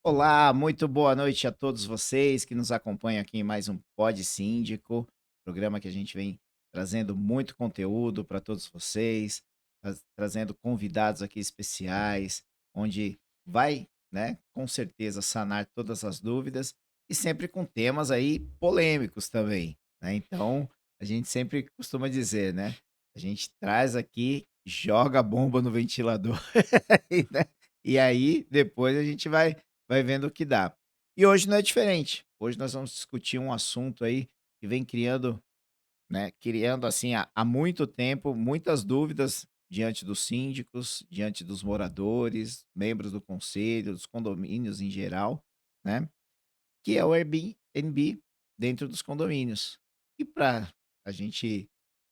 Olá, muito boa noite a todos vocês que nos acompanham aqui em mais um Pod Síndico, programa que a gente vem trazendo muito conteúdo para todos vocês, trazendo convidados aqui especiais, onde vai, né, com certeza sanar todas as dúvidas e sempre com temas aí polêmicos também, né? Então, a gente sempre costuma dizer, né? A gente traz aqui, joga a bomba no ventilador, né? E aí depois a gente vai vendo o que dá. E hoje não é diferente. Hoje nós vamos discutir um assunto aí que vem criando, né, criando assim há muito tempo muitas dúvidas diante dos síndicos, diante dos moradores, membros do conselho, dos condomínios em geral, né? Que é o Airbnb dentro dos condomínios. E para a gente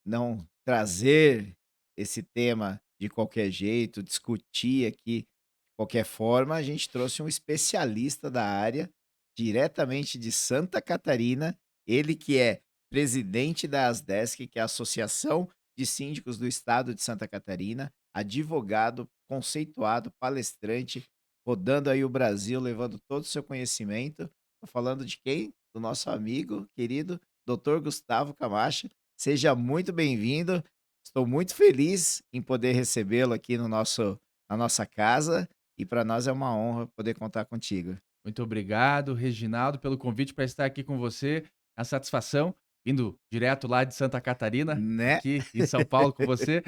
não trazer esse tema de qualquer jeito, discutir aqui de qualquer forma, a gente trouxe um especialista da área, diretamente de Santa Catarina, ele que é presidente da Asdesc, que é a Associação de Síndicos do Estado de Santa Catarina, advogado, conceituado, palestrante, rodando aí o Brasil, levando todo o seu conhecimento. Tô falando de quem? Do nosso amigo querido Dr. Gustavo Camacho. Seja muito bem-vindo. Estou muito feliz em poder recebê-lo aqui no na nossa casa e para nós é uma honra poder contar contigo. Muito obrigado, Reginaldo, pelo convite para estar aqui com você. A satisfação, vindo direto lá de Santa Catarina, Né? aqui em São Paulo com você,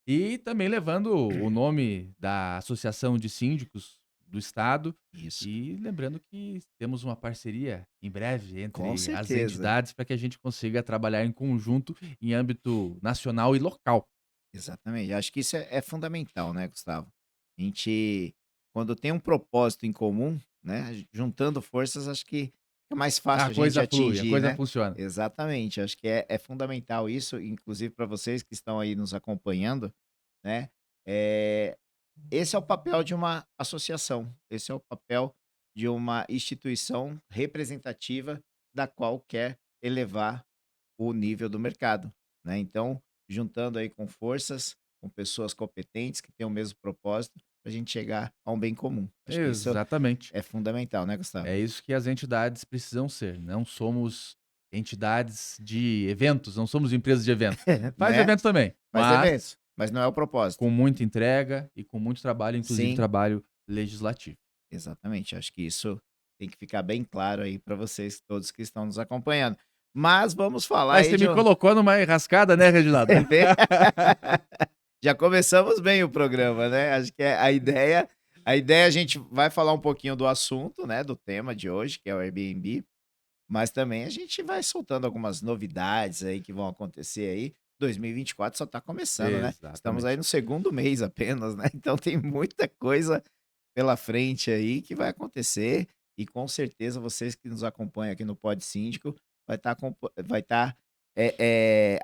e também levando o nome da Associação de Síndicos do Estado. Isso, E lembrando que temos uma parceria em breve com entre as certeza. entidades para que a gente consiga trabalhar em conjunto em âmbito nacional e local. Exatamente. Acho que isso é fundamental, né, Gustavo? A gente, quando tem um propósito em comum, né, juntando forças, acho que é mais A fácil a gente coisa flui, a atingir, coisa né? funciona. Exatamente. Acho que é fundamental isso, inclusive para vocês que estão aí nos acompanhando, né? É, esse é o papel de uma associação, esse é o papel de uma instituição representativa da qual quer elevar o nível do mercado, né. Então, juntando aí com forças, com pessoas competentes que têm o mesmo propósito, para a gente chegar a um bem comum. Acho que isso Exatamente. é fundamental, né, Gustavo? É isso que as entidades precisam ser. Não somos entidades de eventos, não somos empresas de evento. Faz Né, eventos também, faz mas eventos, mas não é o propósito. com muita entrega e com muito trabalho, inclusive Sim, trabalho legislativo. exatamente, acho que isso tem que ficar bem claro aí para vocês todos que estão nos acompanhando. Mas vamos falar Mas aí você de me um colocou numa enrascada, né, Reginaldo? já começamos bem o programa, né, acho que a ideia a gente vai falar um pouquinho do assunto, né, do tema de hoje, que é o Airbnb, mas também a gente vai soltando algumas novidades aí que vão acontecer aí. 2024 só está começando, né, estamos aí Exatamente. no segundo mês apenas, né, então tem muita coisa pela frente aí que vai acontecer e com certeza vocês que nos acompanham aqui no Pod Síndico vai estar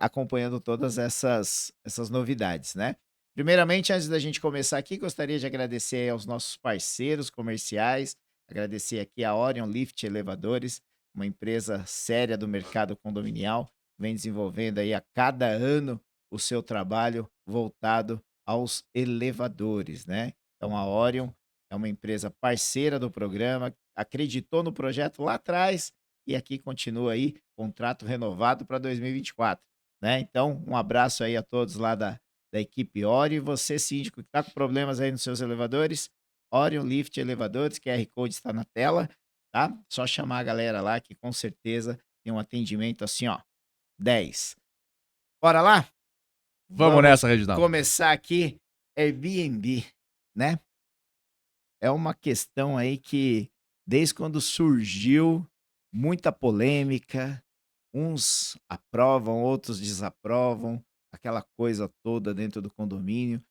acompanhando todas essas novidades, né. Primeiramente, antes da gente começar aqui, gostaria de agradecer aos nossos parceiros comerciais, agradecer aqui a Orion Lift Elevadores, uma empresa séria do mercado condominial, vem desenvolvendo aí a cada ano o seu trabalho voltado aos elevadores, né. Então a Orion é uma empresa parceira do programa, acreditou no projeto lá atrás e aqui continua aí, contrato renovado para 2024, né. Então, um abraço aí a todos lá da equipe Orion e você síndico que está com problemas aí nos seus elevadores, Orion Lift Elevadores, QR Code está na tela, tá. Só chamar a galera lá que com certeza tem um atendimento assim, ó, 10. Bora lá? Vamos Vamos nessa, Reginaldo. começar aqui, Airbnb, né. É uma questão aí que, desde quando surgiu, muita polêmica, uns aprovam, outros desaprovam, aquela coisa toda dentro do condomínio,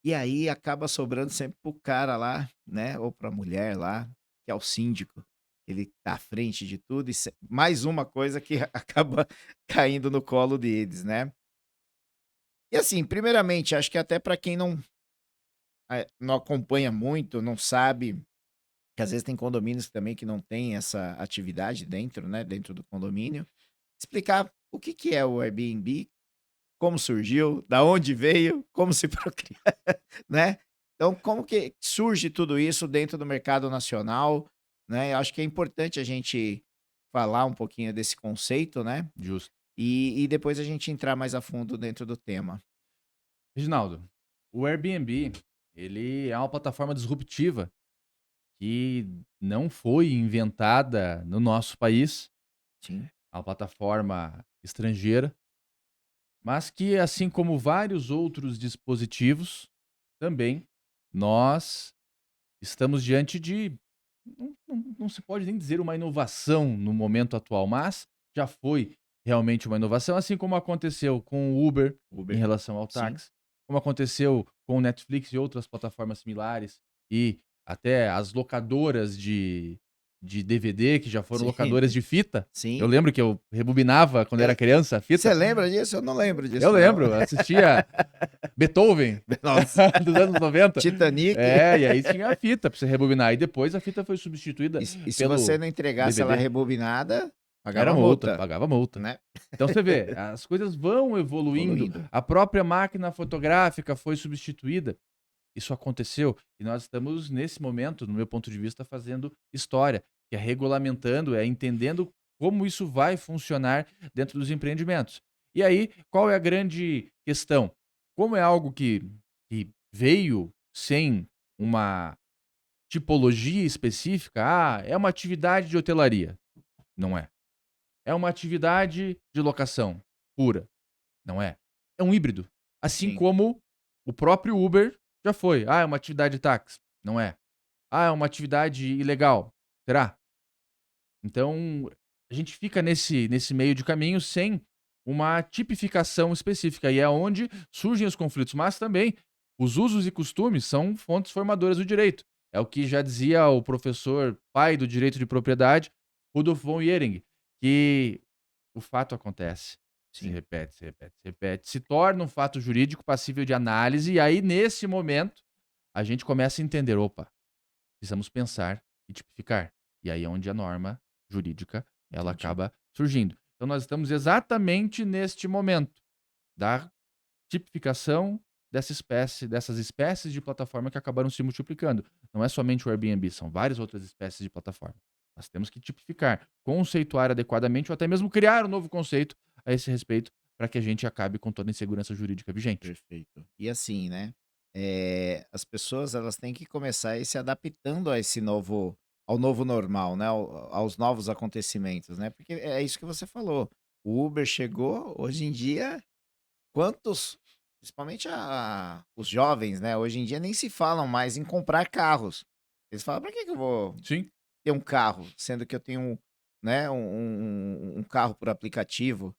e aí acaba sobrando sempre pro cara lá, né, ou pra mulher lá, que é o síndico, ele tá à frente de tudo e mais uma coisa que acaba caindo no colo deles, né. E assim, primeiramente, acho que até para quem não acompanha muito, não sabe que às vezes tem condomínios também que não tem essa atividade dentro, né, dentro do condomínio. Explicar o que que é o Airbnb, como surgiu, da onde veio, como se procria, né. Então como que surge tudo isso dentro do mercado nacional, né? Eu acho que é importante a gente falar um pouquinho desse conceito, né? Justo. E depois a gente entrar mais a fundo dentro do tema. Reginaldo, o Airbnb, ele é uma plataforma disruptiva que não foi inventada no nosso país, Sim, é uma plataforma estrangeira, mas que, assim como vários outros dispositivos, também nós estamos diante de, não se pode nem dizer uma inovação no momento atual, mas já foi realmente uma inovação, assim como aconteceu com o Uber em Uber. relação ao Sim, táxi, como aconteceu com o Netflix e outras plataformas similares, e até as locadoras de DVD, que já foram sim, locadoras de fita. Eu sim. lembro que eu rebobinava quando era É, criança a você fita. lembra disso? Eu não lembro Eu disso, não. lembro, assistia Beethoven Nossa, dos anos 90. Titanic. É, e aí tinha a fita pra você rebobinar. E depois a fita foi substituída E se você pelo não entregasse ela DVD. rebobinada, Era pagava multa, multa, pagava multa. né? Então você vê, as coisas vão evoluindo. Evoluindo. A própria máquina fotográfica foi substituída. Isso aconteceu e nós estamos, nesse momento, no meu ponto de vista, fazendo história, que é regulamentando, é entendendo como isso vai funcionar dentro dos empreendimentos. E aí, qual é a grande questão? Como é algo que veio sem uma tipologia específica, é uma atividade de hotelaria. Não é. É uma atividade de locação pura. Não é. É um híbrido. Assim Sim, como o próprio Uber já foi. É uma atividade de táxi. Não é. É uma atividade ilegal. Será? Então, a gente fica nesse meio de caminho sem uma tipificação específica. E é onde surgem os conflitos. Mas também, os usos e costumes são fontes formadoras do direito. É o que já dizia o professor pai do direito de propriedade, Rudolf von Jhering, que o fato acontece, se sim, repete, se repete, se repete, se torna um fato jurídico passível de análise, e aí, nesse momento, a gente começa a entender: opa, precisamos pensar e tipificar. E aí é onde a norma jurídica ela entendi. acaba surgindo. Então, nós estamos exatamente neste momento da tipificação dessas espécies de plataforma que acabaram se multiplicando. Não é somente o Airbnb, são várias outras espécies de plataforma. Nós temos que tipificar, conceituar adequadamente ou até mesmo criar um novo conceito a esse respeito para que a gente acabe com toda a insegurança jurídica vigente. Perfeito. E assim, né, as pessoas elas têm que começar a ir se adaptando a esse novo ao novo normal, né, aos novos acontecimentos, né, porque é isso que você falou, o Uber chegou, hoje em dia, quantos principalmente os jovens, né, hoje em dia nem se falam mais em comprar carros. Eles falam: "Pra que que eu vou Sim, ter um carro, sendo que eu tenho, né, um carro por aplicativo?"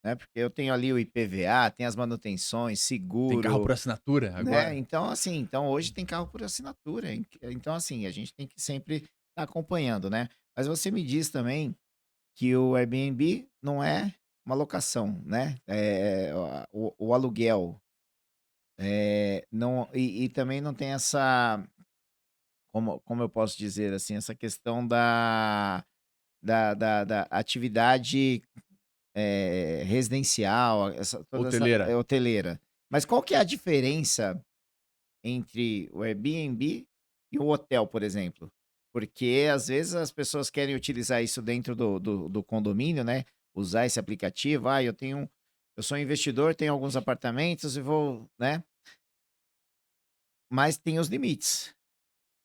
Né, porque eu tenho ali o IPVA, tem as manutenções, tem carro por seguro, assinatura né, agora. então assim, então hoje tem carro por assinatura, então assim, a gente tem que sempre estar acompanhando, né. Mas você me diz também que o Airbnb não é uma locação, né, o aluguel, não e também não tem essa como eu posso dizer, assim, essa questão da atividade residencial, toda essa Hoteleira. hoteleira. Mas qual que é a diferença entre o Airbnb e o hotel, por exemplo? Porque às vezes as pessoas querem utilizar isso dentro do condomínio, né, usar esse aplicativo: "Ah, eu sou investidor, tenho alguns apartamentos e vou", né, mas tem os limites.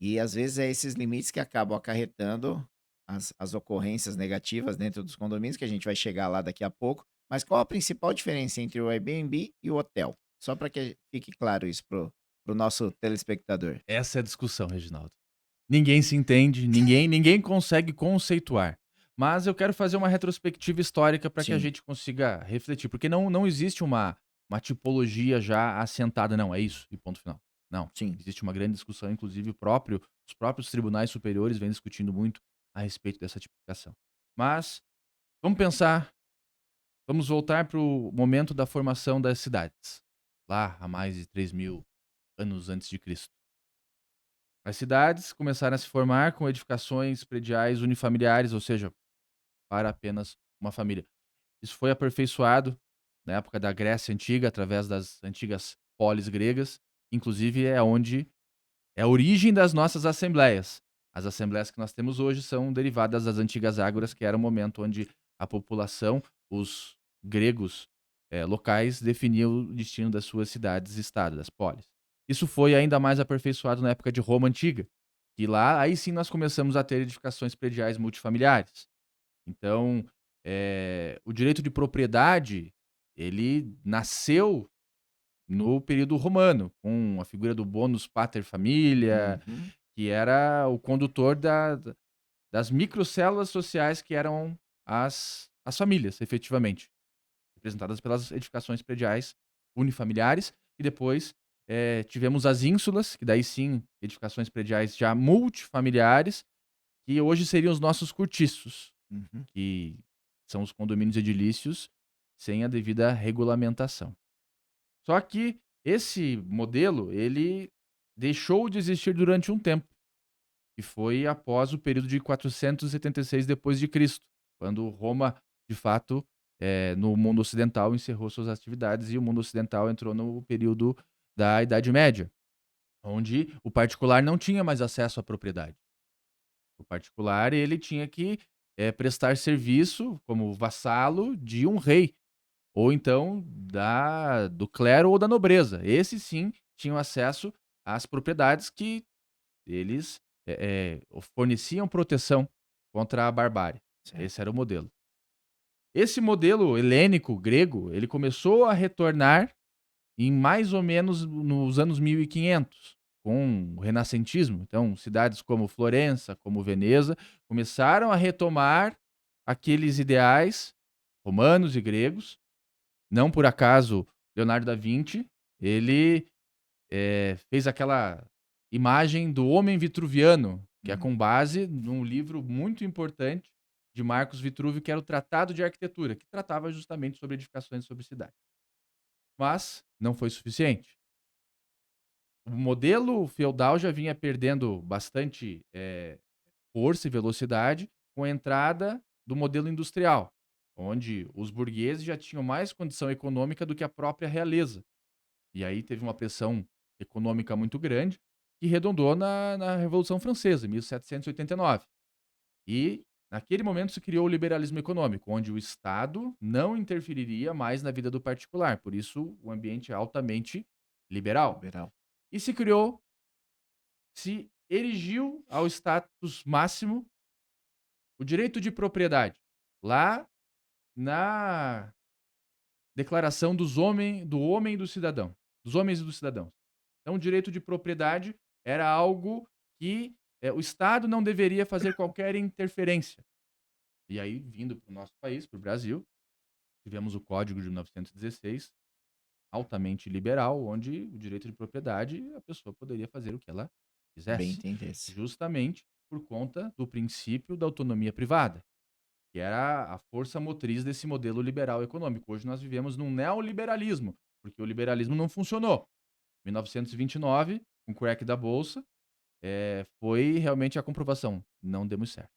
E às vezes é esses limites que acabam acarretando as ocorrências negativas dentro dos condomínios, que a gente vai chegar lá daqui a pouco. Mas qual a principal diferença entre o Airbnb e o hotel? Só para que fique claro isso pro nosso telespectador. Essa é a discussão, Reginaldo. Ninguém se entende, ninguém consegue conceituar. Mas eu quero fazer uma retrospectiva histórica para que a Sim, gente consiga refletir, porque não existe uma tipologia já assentada, não, é isso e ponto final. Não, sim, existe uma grande discussão, inclusive os próprios tribunais superiores vêm discutindo muito a respeito dessa tipificação. Mas vamos pensar, vamos voltar para o momento da formação das cidades, lá há mais de 3.000 anos antes de Cristo. As cidades começaram a se formar com edificações prediais unifamiliares, ou seja, para apenas uma família. Isso foi aperfeiçoado na época da Grécia Antiga, através das antigas polis gregas, inclusive é onde é a origem das nossas assembleias. As assembleias que nós temos hoje são derivadas das antigas ágoras, que era o momento onde a população, os gregos locais, definiam o destino das suas cidades e estados, das polis. Isso foi ainda mais aperfeiçoado na época de Roma Antiga, que lá, aí sim nós começamos a ter edificações prediais multifamiliares. Então, o direito de propriedade, ele nasceu no período romano, com a figura do bonus pater familia, Uhum. que era o condutor das microcélulas sociais que eram as famílias, efetivamente, representadas pelas edificações prediais unifamiliares, e depois tivemos as ínsulas, que daí sim, edificações prediais já multifamiliares, que hoje seriam os nossos cortiços, Uhum. que são os condomínios edilícios sem a devida regulamentação. Só que esse modelo, ele deixou de existir durante um tempo, que foi após o período de 476 depois de Cristo, quando Roma, de fato, no mundo ocidental encerrou suas atividades e o mundo ocidental entrou no período da Idade Média, onde o particular não tinha mais acesso à propriedade. O particular, ele tinha que prestar serviço como vassalo de um rei, ou então do clero ou da nobreza. Esses sim tinham acesso às propriedades que eles forneciam proteção contra a barbárie. Certo. Esse era o modelo. Esse modelo helênico, grego, ele começou a retornar em mais ou menos nos anos 1500, com o renascentismo. Então, cidades como Florença, como Veneza, começaram a retomar aqueles ideais romanos e gregos. Não por acaso, Leonardo da Vinci, ele fez aquela imagem do homem vitruviano, que é Hum. com base num livro muito importante de Marcos Vitruvio, que era o Tratado de Arquitetura, que tratava justamente sobre edificações sobre cidade. Mas não foi suficiente. O modelo feudal já vinha perdendo bastante força e velocidade com a entrada do modelo industrial, onde os burgueses já tinham mais condição econômica do que a própria realeza. E aí teve uma pressão econômica muito grande, que redundou na Revolução Francesa, em 1789. E naquele momento se criou o liberalismo econômico, onde o Estado não interferiria mais na vida do particular. Por isso, o ambiente é altamente liberal. Liberal. E se erigiu ao status máximo o direito de propriedade, lá na Declaração do Homem e do Cidadão, dos Homens e dos Cidadãos. Então, o direito de propriedade era algo que o Estado não deveria fazer qualquer interferência. E aí, vindo para o nosso país, para o Brasil, tivemos o Código de 1916, altamente liberal, onde o direito de propriedade, a pessoa poderia fazer o que ela Bem quisesse, entendesse. justamente por conta do princípio da autonomia privada, que era a força motriz desse modelo liberal econômico. Hoje nós vivemos num neoliberalismo, porque o liberalismo não funcionou. 1929, com o crack da bolsa, foi realmente a comprovação. Não demos certo.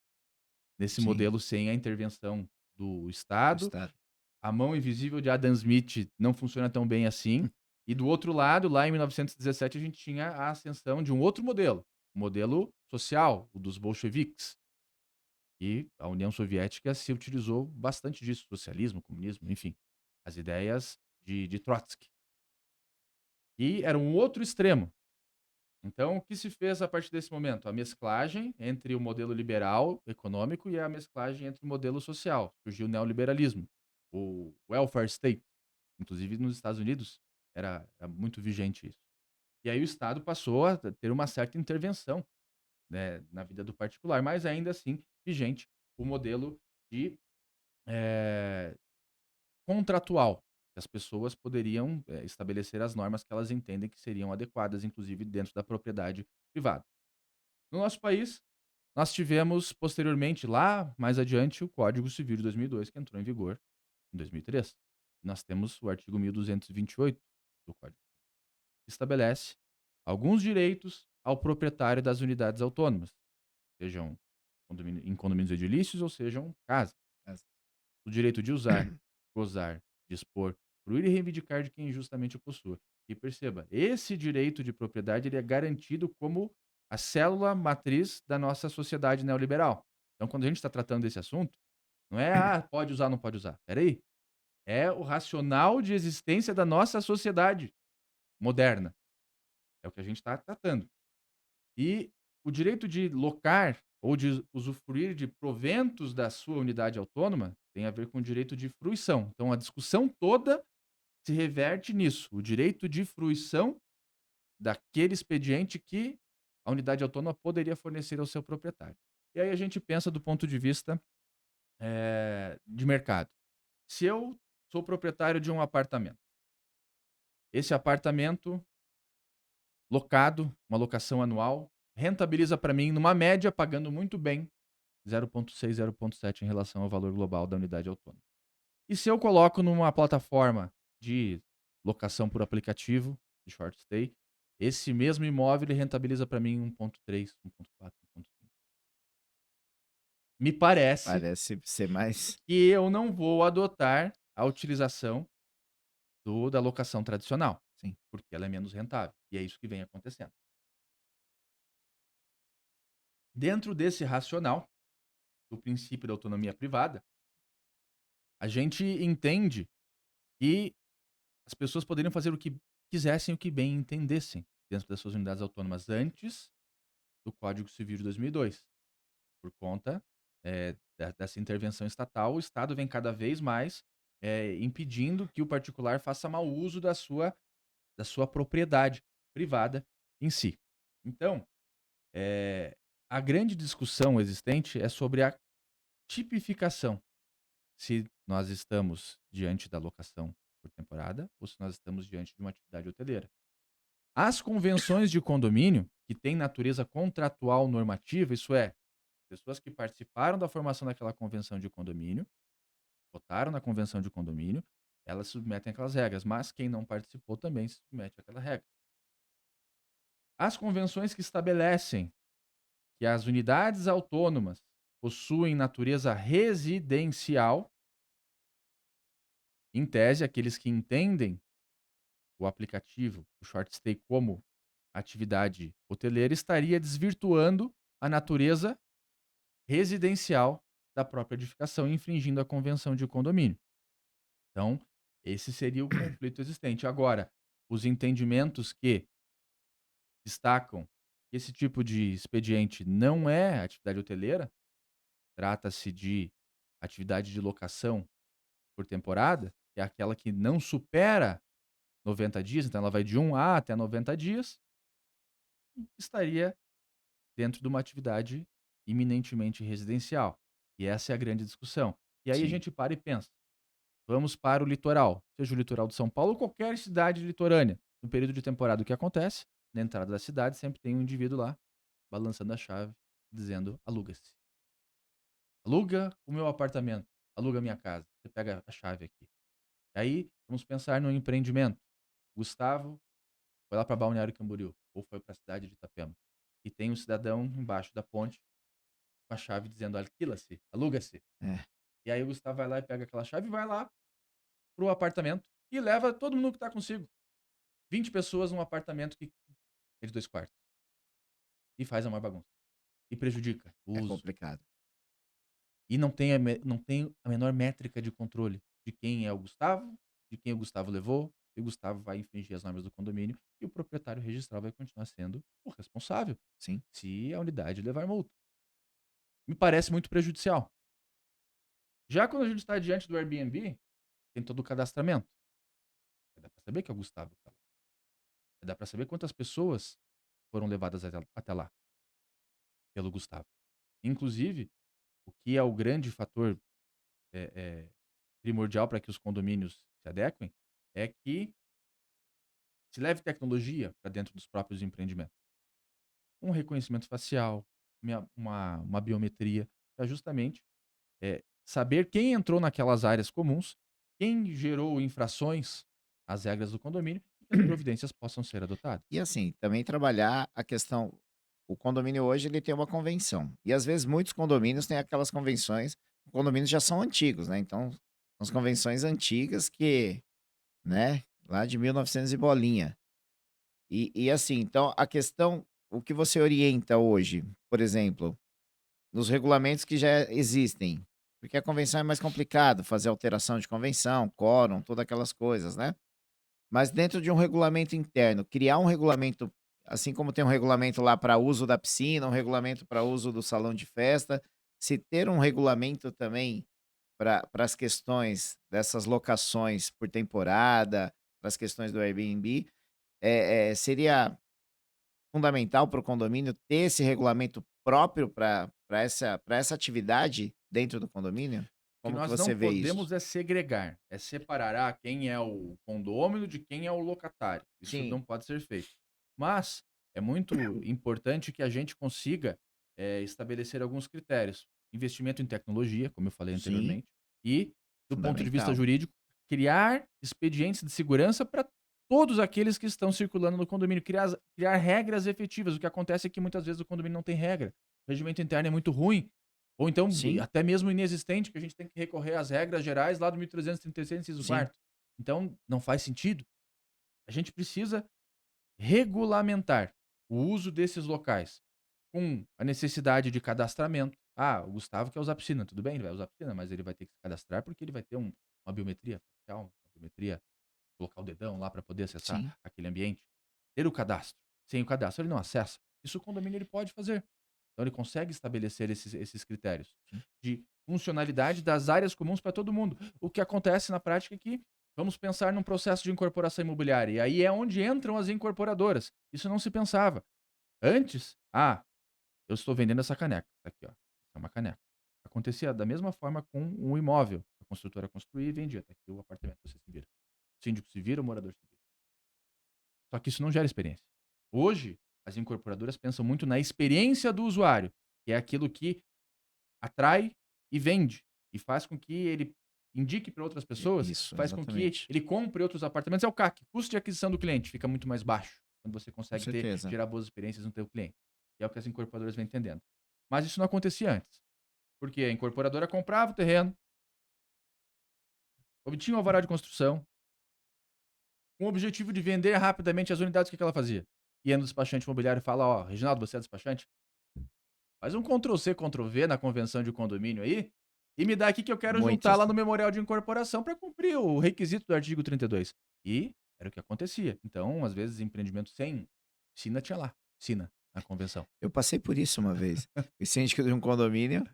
Nesse Sim, modelo sem a intervenção do do Estado, Estado. a mão invisível de Adam Smith não funciona tão bem assim. E do outro lado, lá em 1917, a gente tinha a ascensão de um outro modelo, o modelo social, o dos bolcheviques. E a União Soviética se utilizou bastante disso, socialismo, comunismo, enfim, as ideias de Trotsky. E era um outro extremo. Então, o que se fez a partir desse momento? A mesclagem entre o modelo liberal econômico e a mesclagem entre o modelo social. Surgiu o neoliberalismo, o welfare state. Inclusive, nos Estados Unidos, era muito vigente isso. E aí o Estado passou a ter uma certa intervenção, né, na vida do particular, mas ainda assim vigente o modelo de eh, contratual, que as pessoas poderiam estabelecer as normas que elas entendem que seriam adequadas, inclusive dentro da propriedade privada. No nosso país, nós tivemos posteriormente, lá mais adiante, o Código Civil de 2002, que entrou em vigor em 2003. Nós temos o artigo 1228 do Código, que estabelece alguns direitos ao proprietário das unidades autônomas, sejam em condomínios edilícios ou sejam casas. As O direito de usar, gozar, dispor, fruir e reivindicar de quem injustamente o possua. E perceba, esse direito de propriedade ele é garantido como a célula matriz da nossa sociedade neoliberal. Então, quando a gente está tratando desse assunto, não é, pode usar, não pode usar. Espera aí. É o racional de existência da nossa sociedade moderna. É o que a gente está tratando. E o direito de locar ou de usufruir de proventos da sua unidade autônoma tem a ver com o direito de fruição. Então, a discussão toda se reverte nisso, o direito de fruição daquele expediente que a unidade autônoma poderia fornecer ao seu proprietário. E aí a gente pensa do ponto de vista de mercado. Se eu sou proprietário de um apartamento, esse apartamento locado, uma locação anual, rentabiliza para mim, numa média, pagando muito bem, 0,6, 0,7 em relação ao valor global da unidade autônoma. E se eu coloco numa plataforma de locação por aplicativo, de short stay, esse mesmo imóvel ele rentabiliza para mim 1,3, 1,4, 1,5. Me parece Parece ser mais. que eu não vou adotar a utilização da locação tradicional, Sim. porque ela é menos rentável. E é isso que vem acontecendo. Dentro desse racional, do princípio da autonomia privada, a gente entende que as pessoas poderiam fazer o que quisessem, o que bem entendessem, dentro das suas unidades autônomas, antes do Código Civil de 2002. Por conta dessa intervenção estatal, o Estado vem cada vez mais impedindo que o particular faça mau uso da sua propriedade privada em si. Então, a grande discussão existente é sobre a tipificação. Se nós estamos diante da locação por temporada ou se nós estamos diante de uma atividade hoteleira. As convenções de condomínio, que têm natureza contratual normativa, isso é, pessoas que participaram da formação daquela convenção de condomínio, votaram na convenção de condomínio, elas submetem aquelas regras, mas quem não participou também se submete àquela regra. As convenções que estabelecem que as unidades autônomas possuem natureza residencial, em tese, aqueles que entendem o aplicativo, o short stay, como atividade hoteleira, estaria desvirtuando a natureza residencial da própria edificação, infringindo a convenção de condomínio. Então, esse seria o conflito existente. Agora, os entendimentos que destacam que esse tipo de expediente não é atividade hoteleira, trata-se de atividade de locação por temporada, que é aquela que não supera 90 dias, então ela vai de 1 até 90 dias, estaria dentro de uma atividade eminentemente residencial. E essa é a grande discussão. E aí a Sim. gente para e pensa, vamos para o litoral, seja o litoral de São Paulo ou qualquer cidade litorânea. No período de temporada, o que acontece? Na entrada da cidade sempre tem um indivíduo lá, balançando a chave, dizendo, aluga-se. Aluga o meu apartamento, aluga a minha casa, você pega a chave aqui. Aí, vamos pensar no empreendimento. Gustavo foi lá para Balneário Camboriú, ou foi para a cidade de Itapema. E tem um cidadão embaixo da ponte com a chave dizendo alquila-se, aluga-se. É. E aí o Gustavo vai lá e pega aquela chave e vai lá pro apartamento e leva todo mundo que tá consigo. 20 pessoas num apartamento que é de 2 quartos. E faz a maior bagunça. E prejudica o É uso. complicado. E não tem a menor métrica de controle de quem é o Gustavo, de quem o Gustavo levou, e o Gustavo vai infringir as normas do condomínio e o proprietário registral vai continuar sendo o responsável Sim. se a unidade levar multa. Me parece muito prejudicial. Já quando a gente está diante do Airbnb, tem todo o cadastramento. Dá para saber que é o Gustavo que tá lá. Dá para saber quantas pessoas foram levadas até lá pelo Gustavo. Inclusive, o que é o grande fator eh eh, primordial para que os condomínios se adequem, é que se leve tecnologia para dentro dos próprios empreendimentos. Um reconhecimento facial, uma biometria, para justamente, saber quem entrou naquelas áreas comuns, quem gerou infrações às regras do condomínio e que as providências possam ser adotadas. E assim, também trabalhar a questão. O condomínio hoje ele tem uma convenção. E às vezes muitos condomínios têm aquelas convenções. Os condomínios já são antigos, né? Então, são as convenções antigas que, né? Lá de 1900 e bolinha. E assim, então a questão. o que você orienta hoje, por exemplo, nos regulamentos que já existem? Porque a convenção é mais complicado, fazer alteração de convenção, quórum, todas aquelas coisas, né? Mas dentro de um regulamento interno, criar um regulamento, assim como tem um regulamento lá para uso da piscina, um regulamento para uso do salão de festa, se ter um regulamento também para as questões dessas locações por temporada, para as questões do Airbnb, seria fundamental para o condomínio ter esse regulamento próprio para essa atividade dentro do condomínio? O que Como que nós não você vê isso? podemos é segregar, é separar quem é o condômino de quem é o locatário. Isso não Sim, pode ser feito. Mas é muito importante que a gente consiga estabelecer alguns critérios. Investimento em tecnologia, como eu falei sim, anteriormente, e, do ponto de vista fundamental. jurídico, criar expedientes de segurança para todos aqueles que estão circulando no condomínio, criar regras efetivas. O que acontece é que muitas vezes o condomínio não tem regra. O regimento interno é muito ruim, ou então, Sim, até mesmo inexistente, que a gente tem que recorrer às regras gerais lá do 1336, inciso sim, 4º. Então, não faz sentido. A gente precisa regulamentar o uso desses locais com a necessidade de cadastramento. Ah, o Gustavo quer usar piscina, tudo bem, ele vai usar piscina, mas ele vai ter que se cadastrar porque ele vai ter uma biometria facial, uma biometria, colocar o dedão lá para poder acessar sim, aquele ambiente. Ter o cadastro. Sem o cadastro, ele não acessa. Isso o condomínio ele pode fazer. Então, ele consegue estabelecer esses critérios sim. de funcionalidade das áreas comuns para todo mundo. O que acontece na prática é que vamos pensar num processo de incorporação imobiliária. E aí é onde entram as incorporadoras. Isso não se pensava. Antes, eu estou vendendo essa caneca. Tá aqui, ó. Essa é uma caneca. Acontecia da mesma forma com um imóvel. A construtora construía e vendia. Tá aqui o apartamento, você se vira. O síndico se vira, o morador se vira. Só que isso não gera experiência. Hoje, as incorporadoras pensam muito na experiência do usuário, que é aquilo que atrai e vende, e faz com que ele indique para outras pessoas, Isso, faz com que exatamente. ele compre outros apartamentos. É o CAC, custo de aquisição do cliente, fica muito mais baixo quando você Com consegue certeza. gerar boas experiências no teu cliente. E é o que as incorporadoras vêm entendendo. Mas isso não acontecia antes, porque a incorporadora comprava o terreno, obtinha o alvará de construção, com o objetivo de vender rapidamente as unidades. O que que ela fazia? Ia no despachante imobiliário e fala: ó, Reginaldo, você é despachante? Faz um Ctrl+C, Ctrl+V na convenção de condomínio aí e me dá aqui que eu quero juntar Muitas. lá no memorial de incorporação para cumprir o requisito do artigo 32. E era o que acontecia. Então, às vezes, empreendimento sem piscina tinha lá, piscina na convenção. Eu passei por isso uma vez. Fui síndico de um condomínio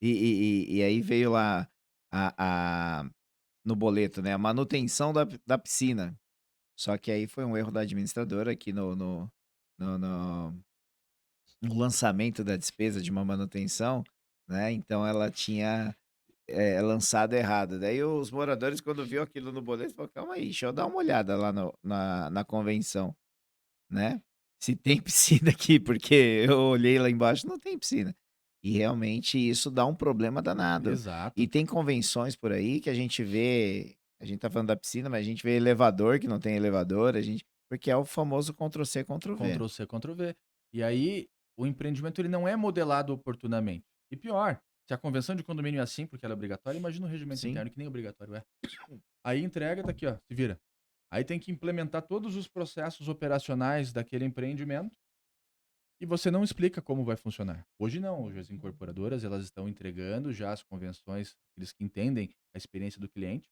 e aí veio lá a no boleto, né, a manutenção da piscina. Só que aí foi um erro da administradora aqui no lançamento da despesa de uma manutenção, né, então ela tinha, lançado errado. Daí os moradores quando viu aquilo no boleto falou: "Calma aí, deixa eu dar uma olhada lá no na convenção". Né, se tem piscina aqui, porque eu olhei lá embaixo, não tem piscina. E realmente isso dá um problema danado. E Exato. tem convenções por aí que a gente tá falando da piscina, mas a gente vê elevador que não tem elevador, a gente porque é o famoso Ctrl C, Ctrl V. Ctrl+C, Ctrl+V. E aí, o empreendimento ele não é modelado oportunamente. E pior, se a convenção de condomínio é assim, porque ela é obrigatória, imagina o regimento Sim, interno que nem obrigatório é. Aí entrega, tá aqui, ó, se vira. Aí tem que implementar todos os processos operacionais daquele empreendimento e você não explica como vai funcionar. Hoje não, hoje as incorporadoras elas estão entregando já as convenções, aqueles que entendem a experiência do cliente,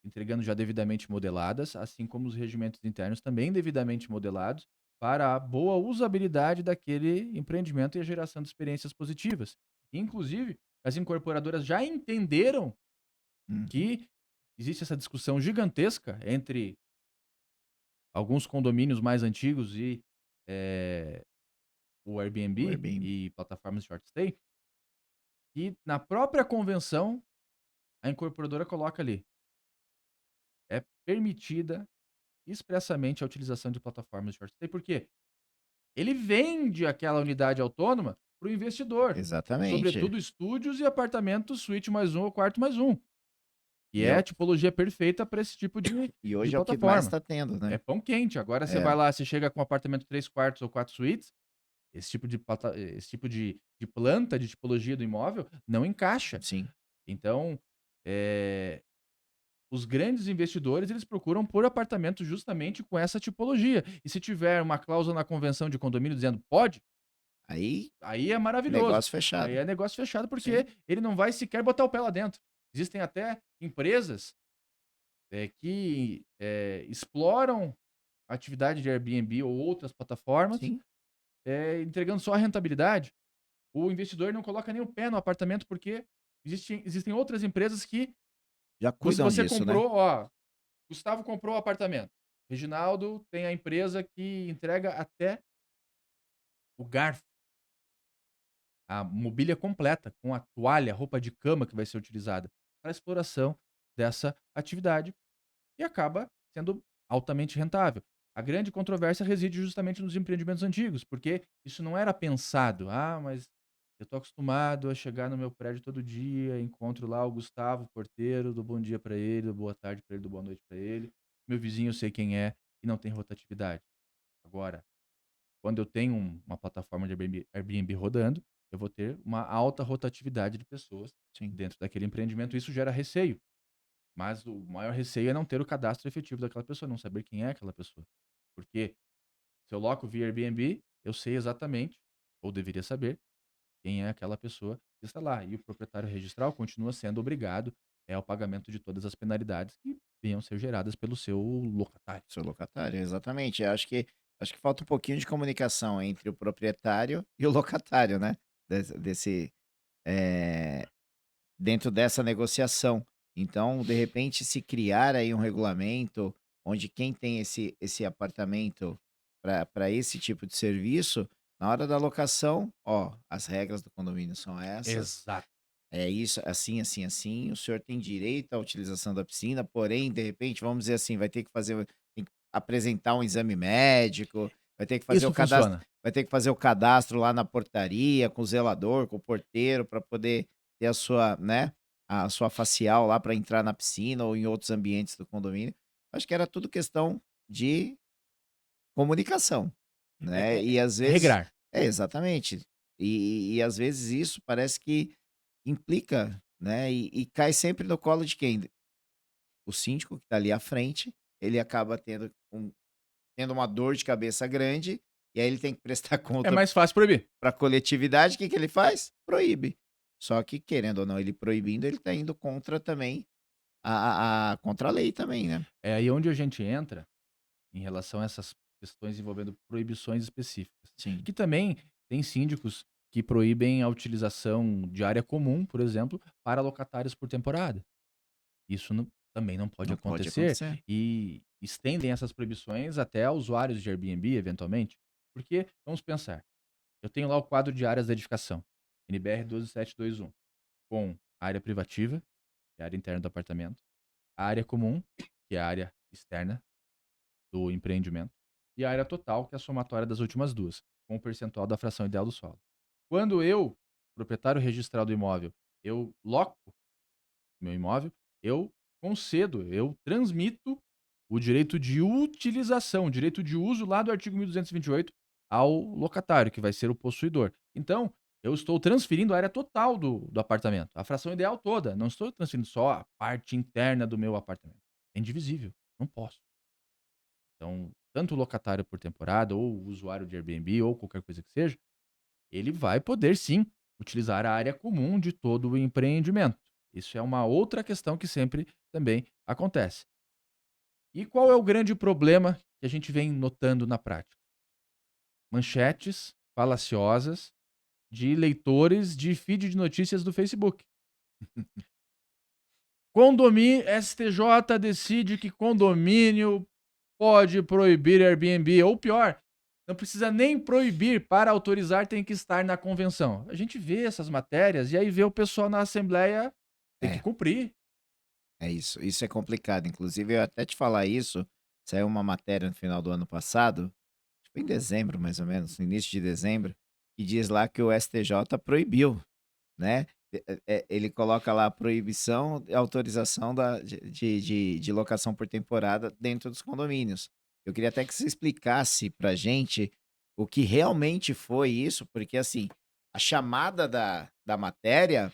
entregando já devidamente modeladas, assim como os regimentos internos também devidamente modelados para a boa usabilidade daquele empreendimento e a geração de experiências positivas. Inclusive, as incorporadoras já entenderam uhum. que existe essa discussão gigantesca entre alguns condomínios mais antigos e eh, o O Airbnb Airbnb. e plataformas de short stay, e na própria convenção a incorporadora coloca ali: é permitida expressamente a utilização de plataformas de short stay, porque ele vende aquela unidade autônoma para o investidor, Exatamente. sobretudo estúdios e apartamentos, suíte mais um ou quarto mais um, e E é é o a tipologia perfeita para esse tipo e de hoje é o que mais plataforma. está tendo, É né. pão quente. Agora você É, vai lá, você chega com um apartamento 3 quartos ou 4 suítes. Esse tipo de planta, de tipologia do imóvel, não encaixa. sim. Então, eh, os grandes investidores, eles procuram por apartamento justamente com essa tipologia. E se tiver uma cláusula na convenção de condomínio dizendo pode, Aí, aí é maravilhoso. negócio Aí fechado. é negócio fechado, Sim, porque ele não vai sequer botar o pé lá dentro. Existem até empresas que exploram a atividade de Airbnb ou outras plataformas, sim. entregando só a rentabilidade. O investidor não coloca nem o pé no apartamento, porque existem outras empresas que Já você, cuidam você disso, né? comprou, ó. Gustavo comprou o apartamento. Reginaldo tem a empresa que entrega até o garfo, a mobília completa, com a toalha, roupa de cama que vai ser utilizada para a exploração dessa atividade e acaba sendo altamente rentável. A grande controvérsia reside justamente nos empreendimentos antigos, porque isso não era pensado. Ah, mas eu estou acostumado a chegar no meu prédio todo dia, encontro lá o Gustavo, porteiro, dou bom dia para ele, dou boa tarde para ele, dou boa noite para ele. Meu vizinho eu sei quem é e não tem rotatividade. Agora, quando eu tenho uma plataforma de Airbnb rodando, eu vou ter uma alta rotatividade de pessoas Sim. dentro daquele empreendimento. Isso gera receio. Mas o maior receio é não ter o cadastro efetivo daquela pessoa, não saber quem é aquela pessoa. Porque se eu loco via Airbnb, eu sei exatamente, ou deveria saber, quem é aquela pessoa que está lá. E o proprietário registral continua sendo obrigado ao pagamento de todas as penalidades que venham ser geradas pelo seu locatário. Seu locatário, exatamente. Acho que falta um pouquinho de comunicação entre o proprietário e o locatário, né? Desse, eh, dentro dessa negociação. Então, de repente, se criar aí um regulamento onde quem tem esse apartamento para esse tipo de serviço, na hora da locação, ó, as regras do condomínio são essas, Exato. é isso, assim, assim, assim. O senhor tem direito à utilização da piscina, porém, de repente, vamos dizer assim, tem que apresentar um exame médico, Isso funciona. vai ter que fazer o cadastro lá na portaria, com o zelador, com o porteiro, para poder ter a sua, né, a sua facial lá para entrar na piscina ou em outros ambientes do condomínio. Acho que era tudo questão de comunicação, É, né? é- E às é vezes, regrar. exatamente. E às vezes isso parece que implica, né, e cai sempre no colo de quem? O síndico que está ali à frente, ele acaba tendo uma dor de cabeça grande, e aí ele tem que prestar É conta mais fácil proibir. para a coletividade, o que que ele faz? Proíbe. Só que querendo ou não, ele proibindo, ele está indo contra também contra a lei também, né. É aí onde a gente entra em relação a essas questões envolvendo proibições específicas. Sim, Que também tem síndicos que proíbem a utilização de área comum, por exemplo, para locatários por temporada. Isso também não pode não pode acontecer acontecer. e estendem essas proibições até a usuários de Airbnb, eventualmente. Porque, vamos pensar, eu tenho lá o quadro de áreas da edificação, NBR 12721, com a área privativa, que é a área interna do apartamento, a área comum, que é a área externa do empreendimento, e a área total, que é a somatória das últimas duas, com o percentual da fração ideal do solo. Quando eu, proprietário registral do imóvel, eu loco meu imóvel, eu concedo, eu transmito o direito de utilização, o direito de uso lá do artigo 1228 ao locatário, que vai ser o possuidor. Então, eu estou transferindo a área total do apartamento, a fração ideal toda. Não estou transferindo só a parte interna do meu apartamento. É indivisível, não posso. Então, tanto o locatário por temporada, ou o usuário de Airbnb, ou qualquer coisa que seja, ele vai poder sim utilizar a área comum de todo o empreendimento. Isso é uma outra questão que sempre também acontece. E qual é o grande problema que a gente vem notando na prática? Manchetes falaciosas de leitores de feed de notícias do Facebook. Condomínio, STJ decide que condomínio pode proibir Airbnb, ou pior, não precisa nem proibir, para autorizar tem que estar na convenção. A gente vê essas matérias e aí vê o pessoal na assembleia tem que É, cumprir. é isso. Isso é complicado. Inclusive, eu até te falar isso, saiu uma matéria no final do ano passado, acho que foi em dezembro, mais ou menos, no início de dezembro, que diz lá que o STJ proibiu, né? Ele coloca lá a proibição e autorização de locação por temporada dentro dos condomínios. Eu queria até que você explicasse pra gente o que realmente foi isso, porque assim, a chamada da matéria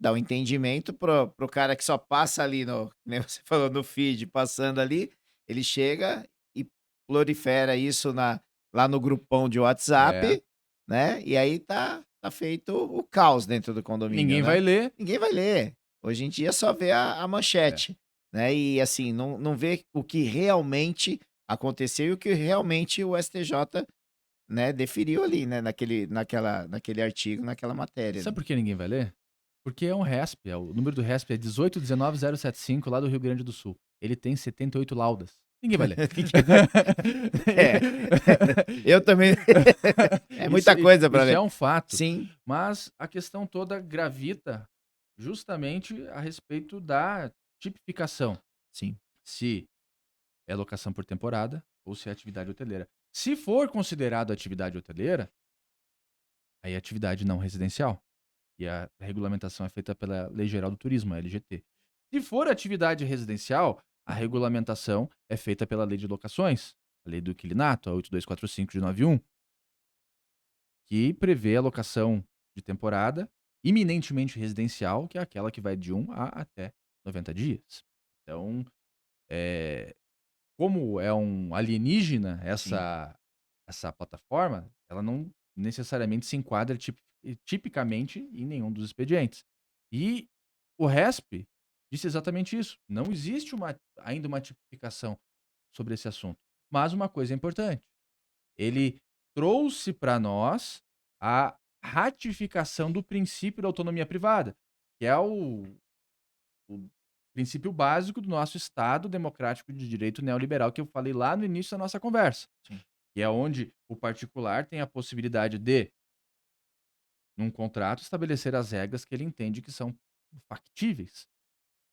dá um entendimento pro cara que só passa ali no, que nem você falou, no feed, passando ali, ele chega e prolifera isso lá no grupão de É. WhatsApp, né? E aí tá feito o caos dentro do condomínio, Ninguém vai né? ler. Ninguém vai ler. Hoje em dia só vê a É. manchete, né? E assim, não vê o que realmente aconteceu e o que realmente o STJ, né, deferiu ali, né, naquele artigo, naquela matéria Sabe ali. por que ninguém vai ler? Porque é um RESP, o número do RESP é 1819075 lá do Rio Grande do Sul. Ele tem 78 laudas. Ninguém vai ler. Ninguém vai é, eu também é Isso, muita coisa para isso é ler. um fato. Sim, Mas a questão toda gravita justamente a respeito da tipificação. sim, Se é locação por temporada ou se é atividade hoteleira. Se for considerado atividade hoteleira, aí é atividade não residencial. E a regulamentação é feita pela Lei Geral do Turismo, a LGT. Se for atividade residencial, a regulamentação é feita pela Lei de Locações, a Lei do Inquilinato, a 8245 de 91, que prevê a locação de temporada iminentemente residencial, que é aquela que vai de 1 a até 90 dias. Então, eh, como é um alienígena sim, essa plataforma, ela não necessariamente se enquadra tipicamente em nenhum dos expedientes. E o RESP disse exatamente isso. Não existe ainda uma tipificação sobre esse assunto. Mas uma coisa é importante, ele trouxe para nós a ratificação do princípio da autonomia privada, que é o princípio básico do nosso Estado democrático de direito neoliberal que eu falei lá no início da nossa conversa, sim, que é onde o particular tem a possibilidade de, num contrato, estabelecer as regras que ele entende que são factíveis.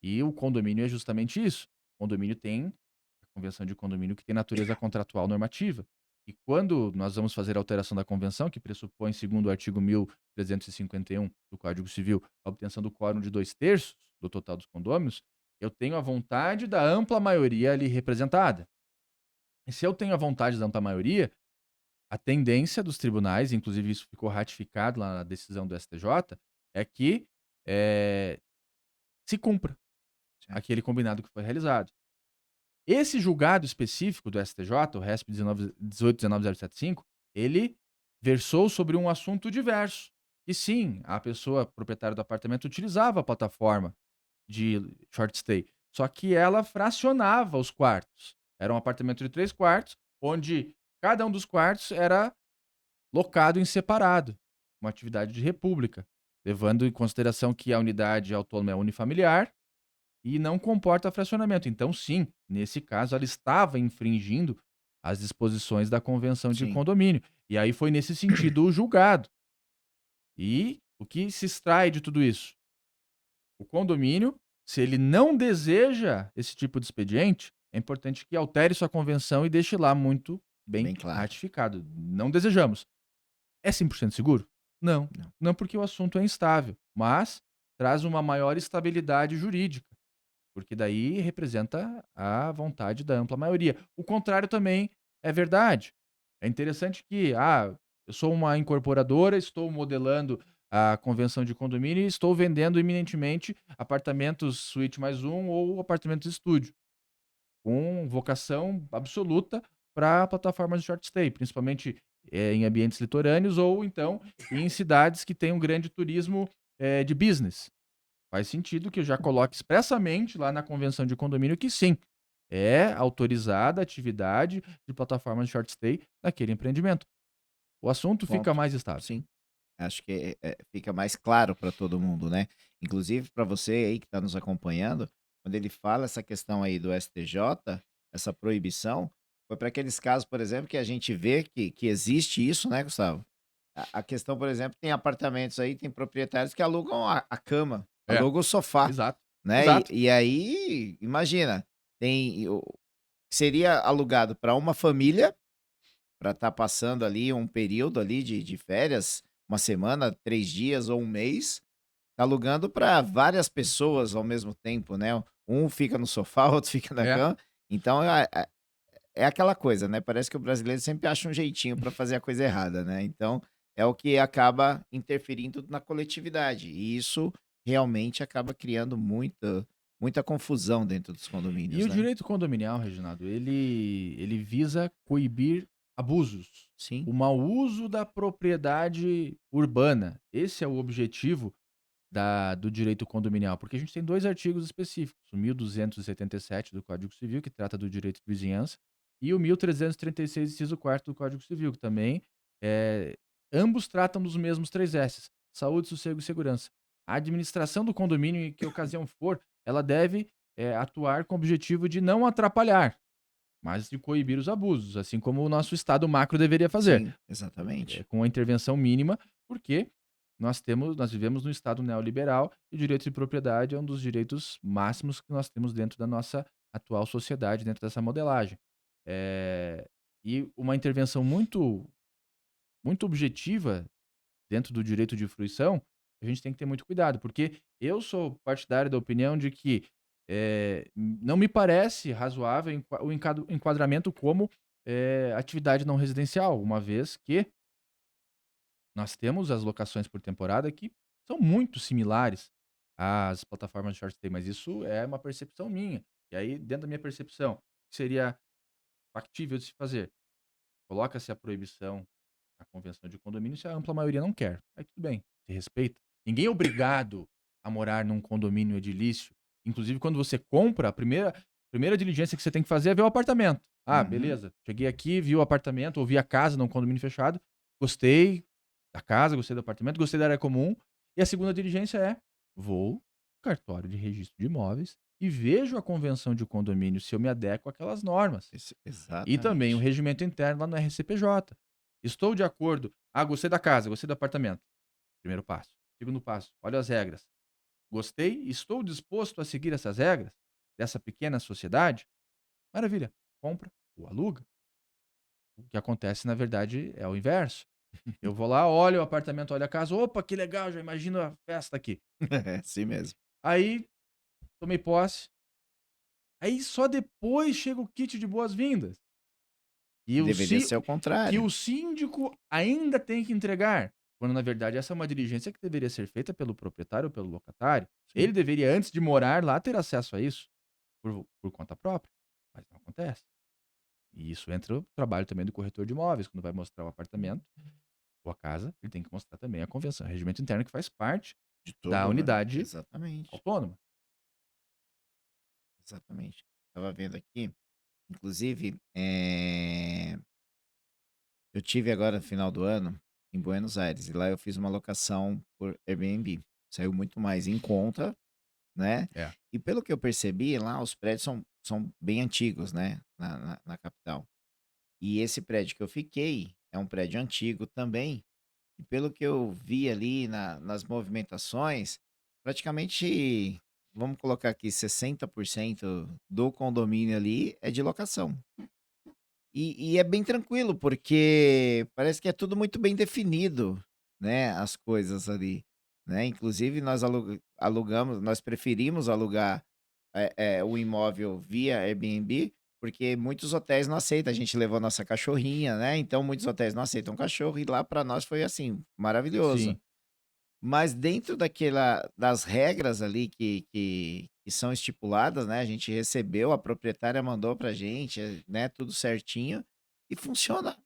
E o condomínio é justamente isso. O condomínio tem a convenção de condomínio que tem natureza contratual normativa. E quando nós vamos fazer a alteração da convenção, que pressupõe, segundo o artigo 1351 do Código Civil, a obtenção do quórum de 2/3 do total dos condôminos, eu tenho a vontade da ampla maioria ali representada. E se eu tenho a vontade da ampla maioria, a tendência dos tribunais, inclusive isso ficou ratificado lá na decisão do STJ, é que se cumpra certo. aquele combinado que foi realizado. Esse julgado específico do STJ, o RESP 1819075, ele versou sobre um assunto diverso. E sim, a pessoa proprietária do apartamento utilizava a plataforma de short stay, só que ela fracionava os quartos. Era um apartamento de 3 quartos, onde cada um dos quartos era locado em separado, uma atividade de república, levando em consideração que a unidade autônoma é unifamiliar e não comporta fracionamento. Então, sim, nesse caso, ela estava infringindo as disposições da convenção de Sim, condomínio. E aí foi nesse sentido o julgado. E o que se extrai de tudo isso? O condomínio, se ele não deseja esse tipo de expediente, é importante que altere sua convenção e deixe lá muito bem bem claro. ratificado. Não desejamos. É 100% seguro? Não. Não. Não porque o assunto é instável, mas traz uma maior estabilidade jurídica. Porque daí representa a vontade da ampla maioria. O contrário também é verdade. É interessante que, eu sou uma incorporadora, estou modelando a convenção de condomínio e estou vendendo iminentemente apartamentos suíte mais um ou apartamentos estúdio, com vocação absoluta para plataformas de short stay, principalmente em ambientes litorâneos ou então em cidades que têm um grande turismo de business. Faz sentido que eu já coloque expressamente lá na convenção de condomínio que sim, é autorizada a atividade de plataforma de short stay naquele empreendimento. O assunto fica Ponto. mais estável. Sim. Acho que fica mais claro para todo mundo, né? Inclusive para você aí que está nos acompanhando, quando ele fala essa questão aí do STJ, essa proibição, foi para aqueles casos, por exemplo, que a gente vê que existe isso, né, Gustavo? A questão, por exemplo, tem apartamentos aí, tem proprietários que alugam a cama, É, alugam o sofá, exato, né? E, exato. e aí, imagina, seria alugado para uma família para estar passando ali um período ali de férias, uma semana, 3 dias ou um mês, tá alugando para várias pessoas ao mesmo tempo, né. Um fica no sofá, outro fica na É. cama, então é aquela coisa, né, parece que o brasileiro sempre acha um jeitinho para fazer a coisa errada, né, então é o que acaba interferindo na coletividade, e isso realmente acaba criando muita confusão dentro dos E condomínios, o né. direito condominial, Reginaldo, ele visa coibir abusos, Sim, o mau uso da propriedade urbana. Esse é o objetivo do direito condominial, porque a gente tem 2 artigos específicos, o 1277 do Código Civil, que trata do direito de vizinhança, e o 1336, inciso 4º do Código Civil, que também, eh, ambos tratam dos mesmos 3 S's: saúde, sossego e segurança. A administração do condomínio, em que ocasião for, ela deve, atuar com o objetivo de não atrapalhar, mas de coibir os abusos, assim como o nosso Estado macro deveria fazer. sim, exatamente. Com a intervenção mínima, porque nós vivemos num Estado neoliberal e o direito de propriedade é um dos direitos máximos que nós temos dentro da nossa atual sociedade, dentro dessa modelagem. Eh, e uma intervenção muito objetiva dentro do direito de fruição, a gente tem que ter muito cuidado, porque eu sou partidário da opinião de que, não me parece razoável o enquadramento como, atividade não residencial, uma vez que nós temos as locações por temporada que são muito similares às plataformas de short stay, mas isso é uma percepção minha. E aí, dentro da minha percepção, o que seria factível de se fazer? Coloca-se a proibição na convenção de condomínio se a ampla maioria não quer. Aí tudo bem, se respeita. Ninguém é obrigado a morar num condomínio edilício. Inclusive, quando você compra, a primeira diligência que você tem que fazer é ver o apartamento. Ah, Uhum. beleza. Cheguei aqui, vi o apartamento, ou vi a casa num condomínio fechado. Gostei da casa, gostei do apartamento, gostei da área comum. E a segunda diligência é: vou no cartório de registro de imóveis e vejo a convenção de condomínio se eu me adequo àquelas normas. E também o Exatamente. regimento interno lá no RCPJ. Estou de acordo. Ah, gostei da casa, gostei do apartamento. Primeiro passo. Segundo passo, olha as regras. Gostei, estou disposto a seguir essas regras dessa pequena sociedade? Maravilha. Compra ou aluga. O que acontece, na verdade, é o inverso. Eu vou lá, olho o apartamento, olho a casa. Opa, que legal, já imagino a festa aqui. É assim mesmo. Aí, tomei posse. Aí só depois chega o kit de boas-vindas. E o, Deveria si- ser o que contrário. o síndico ainda tem que entregar, quando na verdade essa é uma diligência que deveria ser feita pelo proprietário ou pelo locatário. Ele Sim. deveria, antes de morar lá, ter acesso a isso por conta própria, mas não acontece. E isso entra o trabalho também do corretor de imóveis, quando vai mostrar o apartamento ou a casa, ele tem que mostrar também a convenção, o regimento interno que faz parte De da todo, né. unidade Exatamente, autônoma. exatamente. Estava vendo aqui, inclusive, eu tive agora no final do ano em Buenos Aires, e lá eu fiz uma locação por Airbnb. Saiu muito mais em conta, né, É. e pelo que eu percebi lá os prédios são bem antigos, né, na capital. E esse prédio que eu fiquei é um prédio antigo também, e pelo que eu vi ali nas movimentações, praticamente, vamos colocar aqui 60% do condomínio ali é de locação. E é bem tranquilo, porque parece que é tudo muito bem definido, né, as coisas ali, né. Inclusive nós preferimos alugar, o imóvel via Airbnb, porque muitos hotéis não aceitam, a gente levou nossa cachorrinha, né, então muitos hotéis não aceitam cachorro, e lá para nós foi, assim, maravilhoso. Sim. Mas dentro daquela das regras ali que são estipuladas, né, a gente recebeu, a proprietária mandou pra gente, né, tudo certinho, e funciona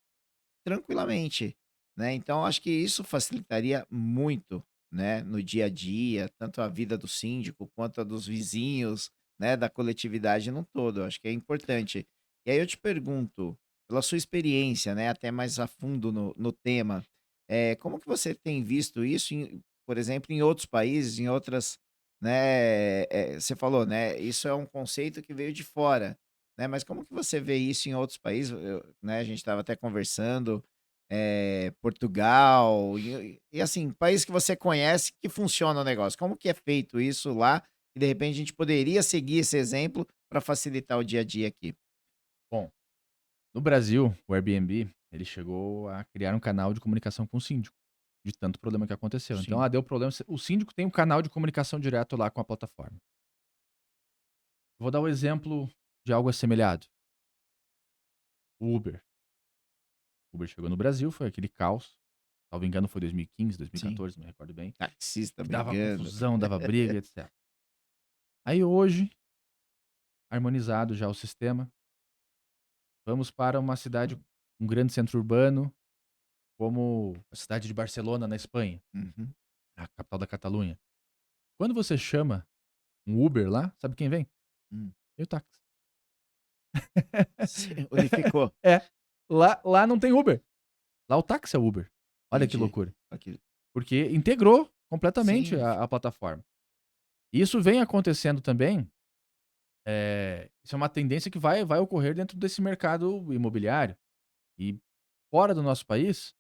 tranquilamente, né. Então acho que isso facilitaria muito, né, no dia a dia, tanto a vida do síndico quanto a dos vizinhos, né, da coletividade no todo, eu acho que é importante. E aí eu te pergunto, pela sua experiência, né, até mais a fundo no tema, como que você tem visto isso por exemplo, em outros países, em outras, né, você falou, né, isso é um conceito que veio de fora, né, mas como que você vê isso em outros países? Né, a gente estava até conversando, Portugal e assim, países que você conhece que funciona o negócio. Como que é feito isso lá e de repente a gente poderia seguir esse exemplo para facilitar o dia a dia aqui? Bom, no Brasil, o Airbnb, ele chegou a criar um canal de comunicação com o síndico, de tanto problema que aconteceu. Então, Sim. deu problema, o síndico tem um canal de comunicação direto lá com a plataforma. Vou dar o exemplo de algo assemelhado, o Uber. O Uber chegou no Brasil, foi aquele caos, salvo engano foi 2015, Sim. 2014, não me recordo bem, Taxista que dava brigando. confusão, dava briga, etc. Aí hoje, harmonizado já o sistema, vamos para uma cidade, um grande centro urbano, como a cidade de Barcelona, na Espanha, Uhum. a capital da Catalunha. Quando você chama um Uber lá, sabe quem vem? Hum. Vem o táxi. Se unificou. É, lá não tem Uber. Lá o táxi é o Uber. Olha que Entendi. loucura. Aqui. Porque integrou Sim, completamente a plataforma. E isso vem acontecendo também, isso é uma tendência que vai ocorrer dentro desse mercado imobiliário. E fora do nosso país,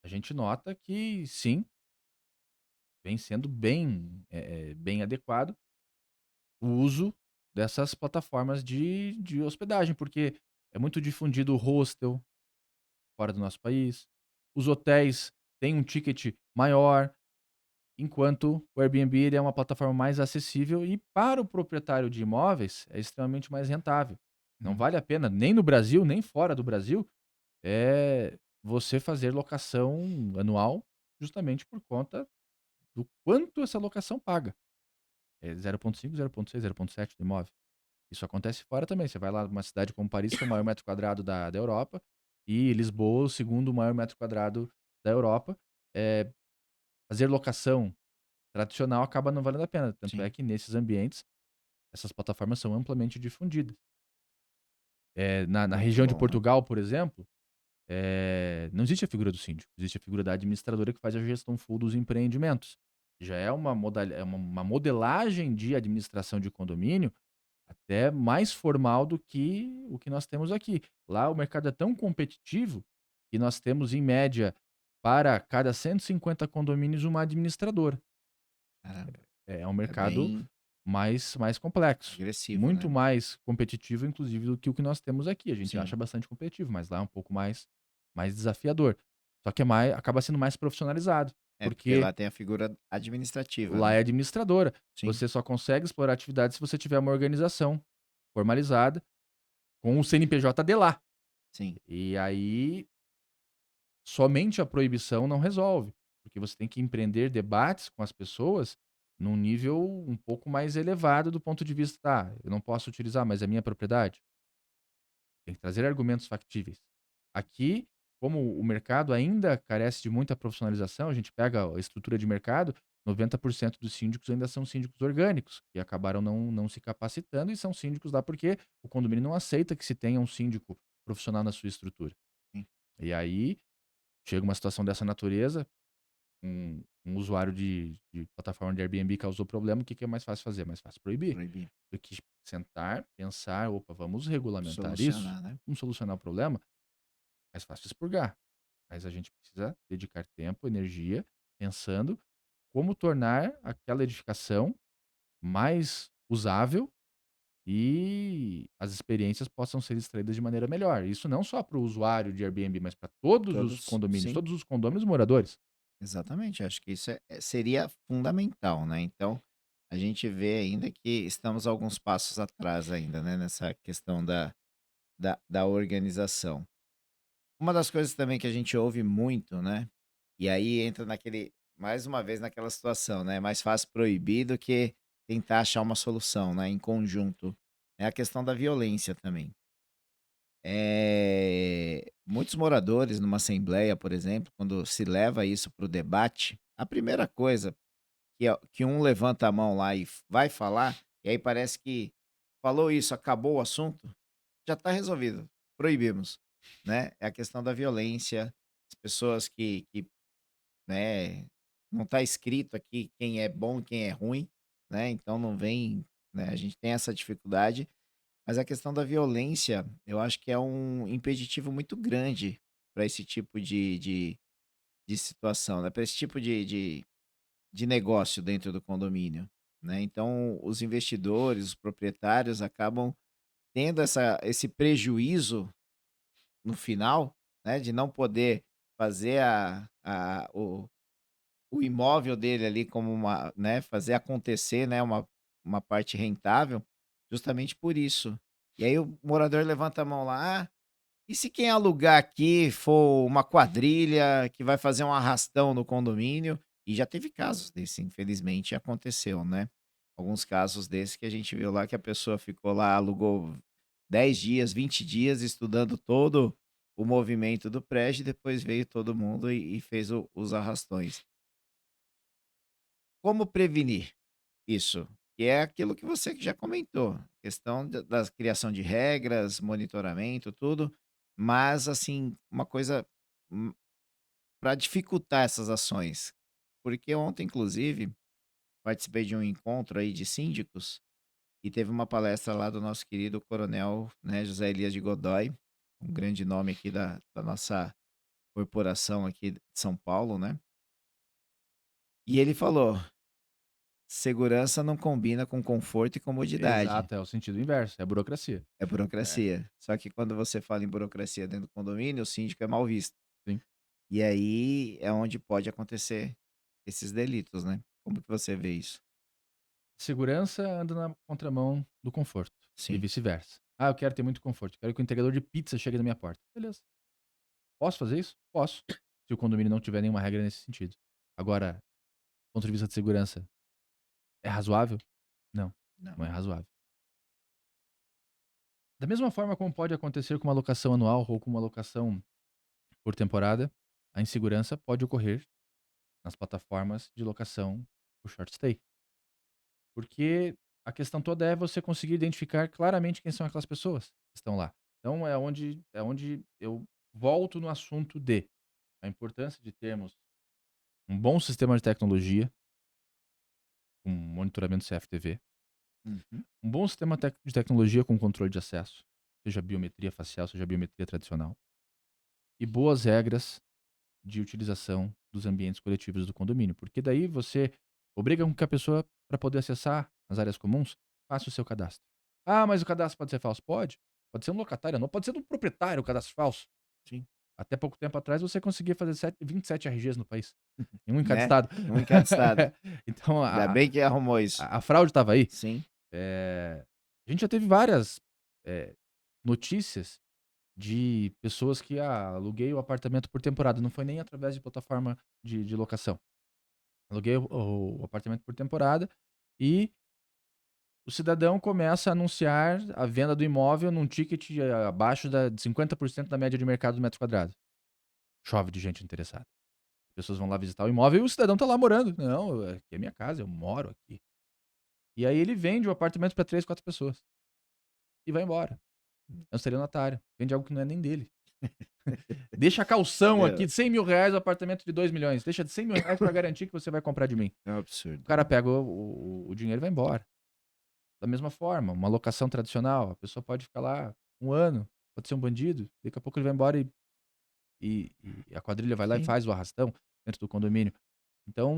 a gente nota que sim, vem sendo bem adequado o uso dessas plataformas de hospedagem, porque é muito difundido o hostel fora do nosso país, os hotéis têm um ticket maior, enquanto o Airbnb ele é uma plataforma mais acessível e para o proprietário de imóveis é extremamente mais rentável. Não Hum. vale a pena, nem no Brasil, nem fora do Brasil, você fazer locação anual, justamente por conta do quanto essa locação paga. É 0,5, 0,6, 0,7 do imóvel. Isso acontece fora também. Você vai lá numa cidade como Paris, que é o maior metro quadrado da Europa, e Lisboa, o segundo maior metro quadrado da Europa. É, fazer locação tradicional acaba não valendo a pena. Tanto é Sim. que nesses ambientes, essas plataformas são amplamente difundidas. Na Muito região de bom, né. Portugal, por exemplo, não existe a figura do síndico, existe a figura da administradora que faz a gestão full dos empreendimentos. Já é uma modelagem de administração de condomínio até mais formal do que o que nós temos aqui. Lá o mercado é tão competitivo que nós temos, em média, para cada 150 condomínios, uma administradora. Caramba, É um é mercado bem mais complexo, agressivo, muito né. mais competitivo, inclusive, do que o que nós temos aqui. A gente acha Sim. bastante competitivo, mas lá é um pouco mais desafiador. Só que acaba sendo mais profissionalizado, É, porque porque lá tem a figura administrativa, lá né. é administradora. Sim, Você só consegue explorar atividade se você tiver uma organização formalizada com o CNPJ de lá. sim. E aí, somente a proibição não resolve, porque você tem que empreender debates com as pessoas num nível um pouco mais elevado do ponto de vista, tá, eu não posso utilizar, mas é minha propriedade. Tem que trazer argumentos factíveis. Aqui, como o mercado ainda carece de muita profissionalização, a gente pega a estrutura de mercado, 90% dos síndicos ainda são síndicos orgânicos, que acabaram não se capacitando e são síndicos lá porque o condomínio não aceita que se tenha um síndico profissional na sua estrutura. Sim, E aí, chega uma situação dessa natureza, um usuário de plataforma de Airbnb causou problema, o que que é mais fácil fazer? É mais fácil proibir proibir, do que sentar, pensar, opa, vamos regulamentar isso, solucionar, né. vamos solucionar o problema, mais fácil expurgar. Mas a gente precisa dedicar tempo, energia, pensando como tornar aquela edificação mais usável e as experiências possam ser extraídas de maneira melhor. Isso não só para o usuário de Airbnb, mas para Todos sim, todos os condôminos moradores. exatamente, acho que isso seria fundamental, né. Então, a gente vê ainda que estamos alguns passos atrás ainda, né, nessa questão da organização. Uma das coisas também que a gente ouve muito, né, e aí entra naquele mais uma vez naquela situação, né, é mais fácil proibir do que tentar achar uma solução, né, em conjunto, é a questão da violência também. Muitos moradores numa assembleia, por exemplo, quando se leva isso para o debate, a primeira coisa que um levanta a mão lá e vai falar, e aí parece que falou isso, acabou o assunto, já está resolvido, proibimos, né. É a questão da violência, as pessoas que, né, não está escrito aqui quem é bom e quem é ruim, né, então não vem, né, a gente tem essa dificuldade, mas a questão da violência, eu acho que é um impeditivo muito grande para esse tipo de situação, né, para esse tipo de negócio dentro do condomínio, né. Então os investidores, os proprietários acabam tendo esse prejuízo no final, né, de não poder fazer o imóvel dele ali como uma, né, fazer acontecer, né, uma parte rentável, justamente por isso. E aí o morador levanta a mão lá: "Ah, E se quem alugar aqui for uma quadrilha que vai fazer um arrastão no condomínio? E já teve casos desse, infelizmente aconteceu, né? Alguns casos desses que a gente viu lá que a pessoa ficou lá, alugou 10 dias, 20 dias estudando todo o movimento do prédio e depois veio todo mundo e fez os arrastões. Como prevenir isso? Que é aquilo que você já comentou, questão da criação de regras, monitoramento, tudo, mas assim, uma coisa para dificultar essas ações. Porque ontem, inclusive, participei de um encontro aí de síndicos e teve uma palestra lá do nosso querido coronel, né, José Elias de Godoy, um grande nome aqui da nossa corporação aqui de São Paulo, né? E ele falou: segurança não combina com conforto e comodidade. Exato, é o sentido inverso, é a burocracia. É É, burocracia. Só que quando você fala em burocracia dentro do condomínio, o síndico é mal visto. sim. E aí é onde pode acontecer esses delitos, né? Como que você vê isso? Segurança anda na contramão do conforto e Sim. vice-versa. Ah, eu quero ter muito conforto, quero que o entregador de pizza chegue na minha porta. Beleza. Posso fazer isso? Posso. Se o condomínio não tiver nenhuma regra nesse sentido. Agora, do ponto de vista de segurança, é razoável? Não, Não. não é razoável. Da mesma forma como pode acontecer com uma locação anual ou com uma locação por temporada, a insegurança pode ocorrer nas plataformas de locação por short stay. Porque a questão toda é você conseguir identificar claramente quem são aquelas pessoas que estão lá. Então é onde eu volto no assunto de a importância de termos um bom sistema de tecnologia, com monitoramento CFTV, Uhum. um bom sistema de tecnologia com controle de acesso, seja biometria facial, seja biometria tradicional, e boas regras de utilização dos ambientes coletivos do condomínio, porque daí você obriga com que a pessoa, para poder acessar as áreas comuns, faça o seu cadastro. Ah, mas o cadastro pode ser falso? Pode. Pode ser um locatário, não pode ser do proprietário o cadastro falso. Sim. Até pouco tempo atrás você conseguia fazer 27 RGs no país, em um em cada Né? estado. Um em cada estado. Então Ainda bem que arrumou isso. a fraude estava aí. Sim. A gente já teve várias eh, notícias de pessoas que aluguei o apartamento por temporada, não foi nem através de plataforma de locação. Aluguei o apartamento por temporada e o cidadão começa a anunciar a venda do imóvel num ticket abaixo de 50% da média de mercado do metro quadrado. Chove de gente interessada. As pessoas vão lá visitar o imóvel e o cidadão tá lá morando. Não, aqui é minha casa, eu moro aqui. E aí ele vende o apartamento para 3, 4 pessoas e vai embora. É um estelionatário. Vende algo que não é nem dele. Deixa a calção aqui Meu, de R$ 100.000 o apartamento de 2 milhões. Deixa de R$ 100.000 para garantir que você vai comprar de mim. é um O absurdo. cara pega o dinheiro e vai embora. Da mesma forma, uma locação tradicional, a pessoa pode ficar lá um ano, pode ser um bandido, daqui a pouco ele vai embora e a quadrilha vai lá e Sim. faz o arrastão dentro do condomínio. Então,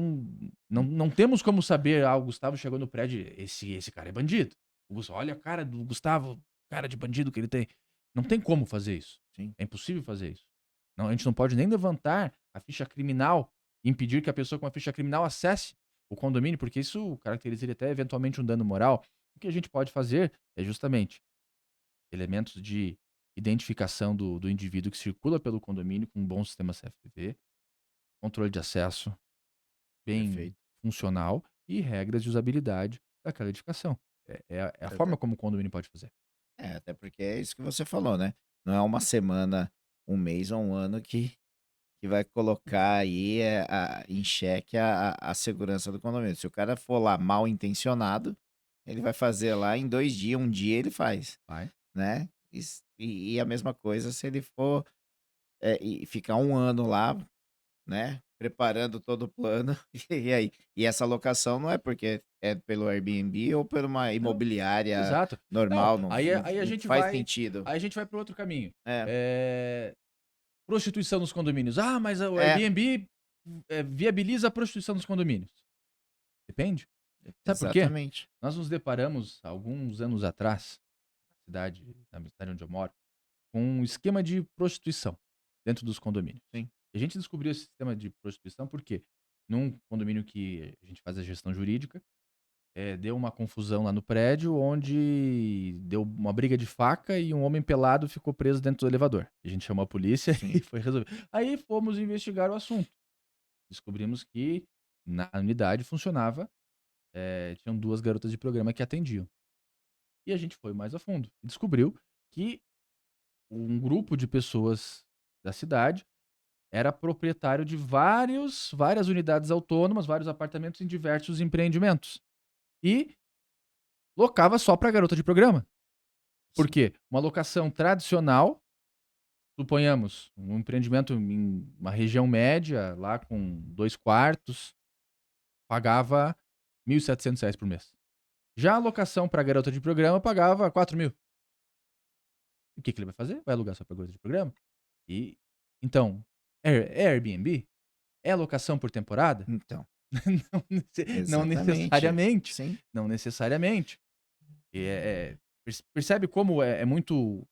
não temos como saber, o Gustavo chegou no prédio, esse cara é bandido. Olha a cara do Gustavo, cara de bandido que ele tem. Não tem como fazer isso. Sim. É impossível fazer isso. Não, a gente não pode nem levantar a ficha criminal e impedir que a pessoa com a ficha criminal acesse o condomínio, porque isso caracterizaria até eventualmente um dano moral. O que a gente pode fazer é justamente elementos de identificação do indivíduo que circula pelo condomínio com um bom sistema CFTV, controle de acesso bem Perfeito. funcional e regras de usabilidade daquela edificação. É a forma como o condomínio pode fazer. Até porque é isso que você falou, né? Não é uma semana, um mês ou um ano que vai colocar aí em xeque a segurança do condomínio. Se o cara for lá mal intencionado, ele vai fazer lá em 2 dias, um dia ele faz, Vai. né? E a mesma coisa se ele for e ficar um ano lá, né? Preparando todo o plano. E aí? E essa locação não é porque é pelo Airbnb ou por uma Não, imobiliária exato. Não, normal, não, aí a não gente faz vai sentido. aí a gente vai para outro caminho. É, Prostituição nos condomínios. Ah, mas o é, Airbnb, viabiliza a prostituição nos condomínios. Depende. Sabe por quê? exatamente. Nós nos deparamos, alguns anos atrás, na cidade onde eu moro, com um esquema de prostituição dentro dos condomínios. Sim. E a gente descobriu esse sistema de prostituição porque num condomínio que a gente faz a gestão jurídica, deu uma confusão lá no prédio, onde deu uma briga de faca e um homem pelado ficou preso dentro do elevador. A gente chamou a polícia e Sim. foi resolver. Aí fomos investigar o assunto. Descobrimos que na unidade funcionava, tinham 2 garotas de programa que atendiam. E a gente foi mais a fundo e descobriu que um grupo de pessoas da cidade era proprietário de várias unidades autônomas, vários apartamentos em diversos empreendimentos. E locava só para garota de programa. Por Sim. quê? Uma locação tradicional, suponhamos, um empreendimento em uma região média, lá com 2 quartos, pagava R$ 1.700 por mês. Já a locação para garota de programa pagava 4.000. O que ele vai fazer? Vai alugar só para garota de programa? E então, Airbnb é locação por temporada? Então, Não exatamente. necessariamente, Sim, não necessariamente. E percebe como é muito